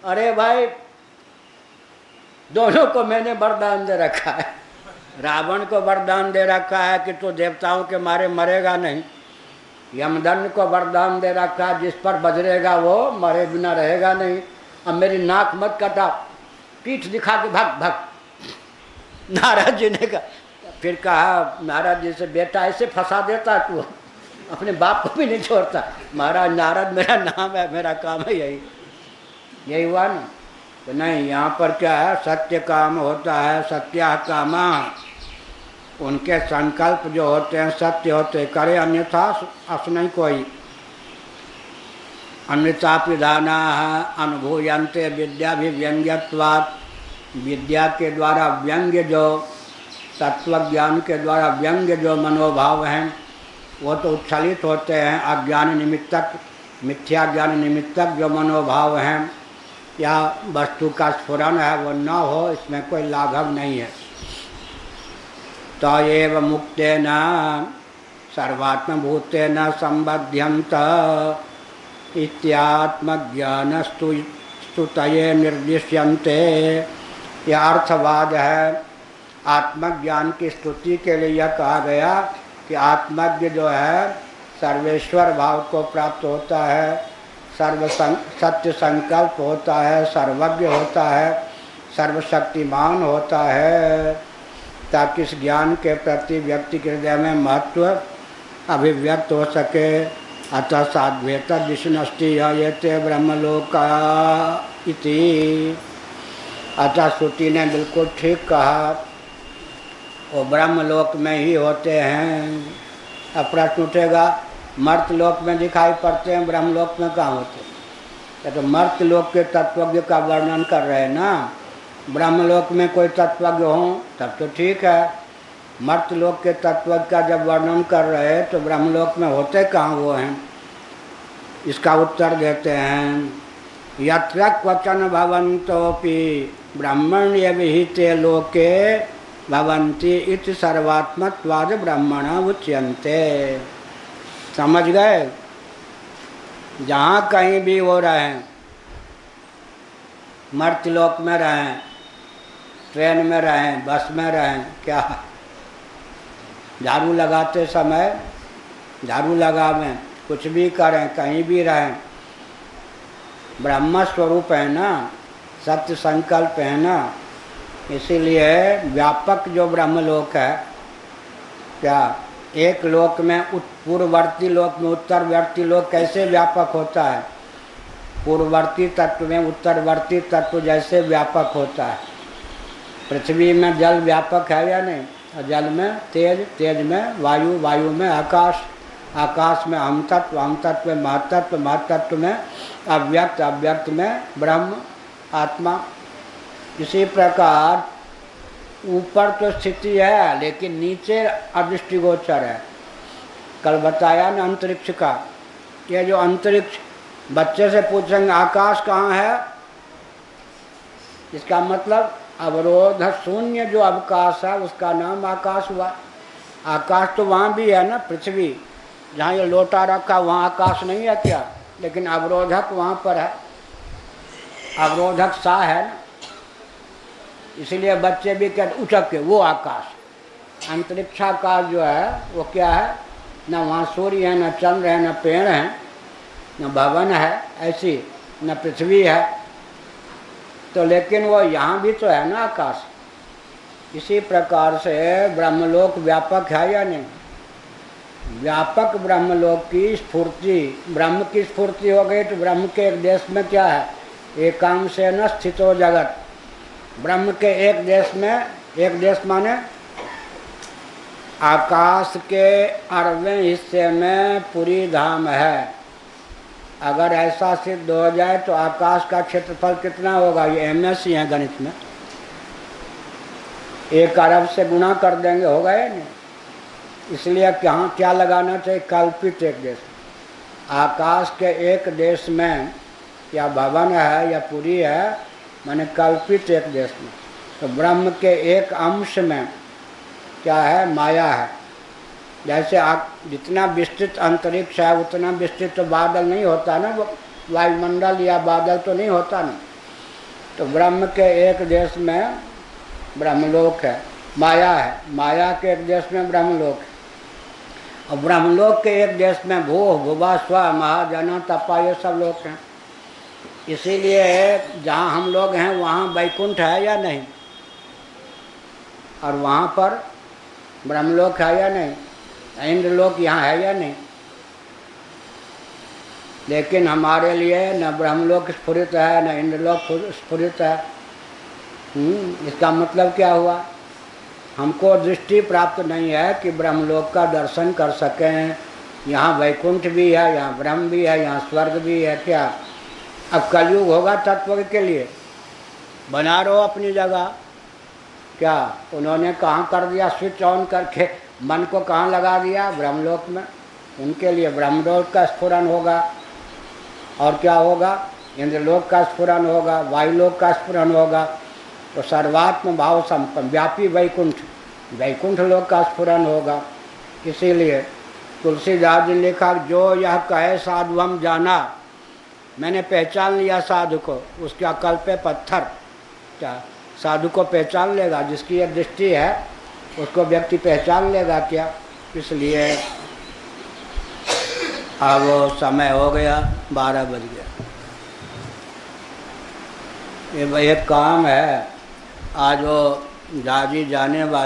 अरे भाई दोनों को मैंने वरदान दे रखा है, रावण को वरदान दे रखा है कि तू देवताओं के मारे मरेगा नहीं, यमदंड को वरदान दे रखा है जिस पर बजरेगा वो मरे बिना रहेगा नहीं। अब मेरी नाक मत कटा, पीठ दिखा के भग भग। नारद जी ने कहा, फिर कहा नारद जी से, बेटा ऐसे फंसा देता तू, अपने बाप को भी नहीं छोड़ता। महाराज नारद मेरा नाम है, मेरा काम है यही हुआ ना। तो नहीं, यहाँ पर क्या है, सत्य काम होता है, सत्या कामा, उनके संकल्प जो होते हैं सत्य होते, करे अन्यथा अस नहीं कोई। अन्यथा विधाना अनुभूयन्ते विद्याभिव्यंग्यत्वात्, विद्या के द्वारा व्यंग्य जो तत्वज्ञान के द्वारा व्यंग्य जो मनोभाव हैं वो तो उच्छलित होते हैं। अज्ञान निमित्तक, मिथ्या ज्ञान निमित्तक जो मनोभाव हैं या वस्तु का स्फुरन है वो न हो, इसमें कोई लाघव नहीं है। तो एव मुक्तेन सर्वात्मभूतेन संबध्यन्त इत्यात्मज्ञानस्तु स्तुतये निर्दिश्यन्ते। यह अर्थवाद है। आत्मज्ञान की स्तुति के लिए यह कहा गया कि आत्मज्ञ जो है सर्वेश्वर भाव को प्राप्त होता है, सत्य संकल्प होता है, सर्वज्ञ होता है, सर्वशक्तिमान होता है, ताकि इस ज्ञान के प्रति व्यक्ति के हृदय में महत्व अभिव्यक्त हो सके। अतः साध्वेत विष्णुष्टि ये ब्रह्मलोका इति। अतः श्रुति ने बिल्कुल ठीक कहा, वो ब्रह्मलोक में ही होते हैं। अब प्रश्न उठेगा, मर्तलोक में दिखाई पड़ते हैं, ब्रह्मलोक में कहाँ होते? तो मर्तलोक के तत्वज्ञ का वर्णन कर रहे हैं ना, ब्रह्मलोक में कोई तत्वज्ञ हो तब तो ठीक है। मर्तलोक के तत्वज्ञ का जब वर्णन कर रहे हैं तो ब्रह्मलोक में होते कहाँ वो हैं? इसका उत्तर देते हैं, यत्र क्वचन भवन्तोपि ब्रह्मण्य विहिते लोके भवन्ति इति सर्वात्मत्वाद ब्रह्मण उच्यन्ते। समझ गए? जहाँ कहीं भी वो रहें, मर्त्यलोक में रहें, ट्रेन में रहें, बस में रहें, क्या झाड़ू लगाते समय झाड़ू लगावें, कुछ भी करें, कहीं भी रहें, ब्रह्म स्वरूप है ना, सत्य संकल्प है ना। इसीलिए व्यापक जो ब्रह्मलोक है, क्या एक लोक में पूर्ववर्ती लोक में उत्तरवर्ती लोक कैसे व्यापक होता है, पूर्ववर्ती तत्व में उत्तरवर्ती तत्व जैसे व्यापक होता है। पृथ्वी में जल व्यापक है या नहीं? जल में तेज, तेज में वायु, वायु में आकाश, आकाश में हम तत्व, हम तत्व में महतत्व, महतत्व में अव्यक्त, अव्यक्त में ब्रह्म आत्मा। इसी प्रकार ऊपर तो स्थिति है लेकिन नीचे अदृष्टिगोचर है। कल बताया ना अंतरिक्ष का, ये जो अंतरिक्ष, बच्चे से पूछेंगे आकाश कहाँ है, इसका मतलब अवरोध शून्य जो अवकाश है उसका नाम आकाश हुआ। आकाश तो वहाँ भी है ना, पृथ्वी जहाँ ये लोटा रखा वहाँ आकाश नहीं है क्या? लेकिन अवरोधक वहाँ पर है, अवरोधक सा है ना, इसलिए बच्चे भी कहते उचक के वो आकाश। अंतरिक्षाकाश जो है वो क्या है? न वहाँ सूर्य है, न चंद्र है, न पेड़ है, न भवन है ऐसी, न पृथ्वी है, तो लेकिन वो यहाँ भी तो है ना आकाश। इसी प्रकार से ब्रह्मलोक व्यापक है या नहीं? व्यापक ब्रह्मलोक की स्फूर्ति, ब्रह्म की स्फूर्ति हो गई तो ब्रह्म के एक देश में क्या है? एकांशेन स्थितो जगत। ब्रह्म के एक देश में, एक देश माने आकाश के 18वें हिस्से में पूरी धाम है। अगर ऐसा सिद्ध हो जाए तो आकाश का क्षेत्रफल कितना होगा? ये एमएससी है गणित में, 1 अरब से गुणा कर देंगे, होगा या नहीं? इसलिए क्या लगाना चाहिए? कल्पित एक देश। आकाश के एक देश में या भवन है या पुरी है, माने कल्पित एक देश में। तो ब्रह्म के एक अंश में क्या है? माया है। जैसे आप जितना विस्तृत अंतरिक्ष है उतना विस्तृत तो बादल नहीं होता ना, वायुमंडल या बादल तो नहीं होता ना। तो ब्रह्म के एक देश में ब्रह्मलोक है, माया है, माया के एक देश में ब्रह्मलोक है, और ब्रह्मलोक के एक देश में भू, भुवा, स्व, महाजन, तपा, ये सब लोग हैं। इसीलिए जहाँ हम लोग हैं वहाँ वैकुंठ है या नहीं? और वहाँ पर ब्रह्मलोक है या नहीं? इंद्रलोक यहाँ है या नहीं? लेकिन हमारे लिए न ब्रह्मलोक स्फुरित है न इंद्रलोक स्फुरित है। इसका मतलब क्या हुआ? हमको दृष्टि प्राप्त नहीं है कि ब्रह्मलोक का दर्शन कर सकें। यहाँ वैकुंठ भी है, यहाँ ब्रह्म भी है, यहाँ स्वर्ग भी है। क्या अब कलयुग होगा तत्व के लिए? बना रहो अपनी जगह। क्या उन्होंने कहाँ कर दिया? स्विच ऑन करके मन को कहाँ लगा दिया? ब्रह्मलोक में। उनके लिए ब्रह्मलोक का स्फुरन होगा, और क्या होगा? इंद्रलोक का स्फुरन होगा, वायुलोक का स्फुरन होगा। तो सर्वात्म भाव संपन्न व्यापी वैकुंठ, वैकुंठ लोक का स्फुरन होगा। इसीलिए तुलसीदास जी ने लिखा, जो यह कहे साधु हम जाना, मैंने पहचान लिया साधु को, उसके अकल पे पत्थर। क्या साधु को पहचान लेगा? जिसकी ये दृष्टि है उसको व्यक्ति पहचान लेगा क्या? इसलिए अब समय हो गया, 12 बज गया। ये भाई एक काम है, आज वो दादी जाने वाली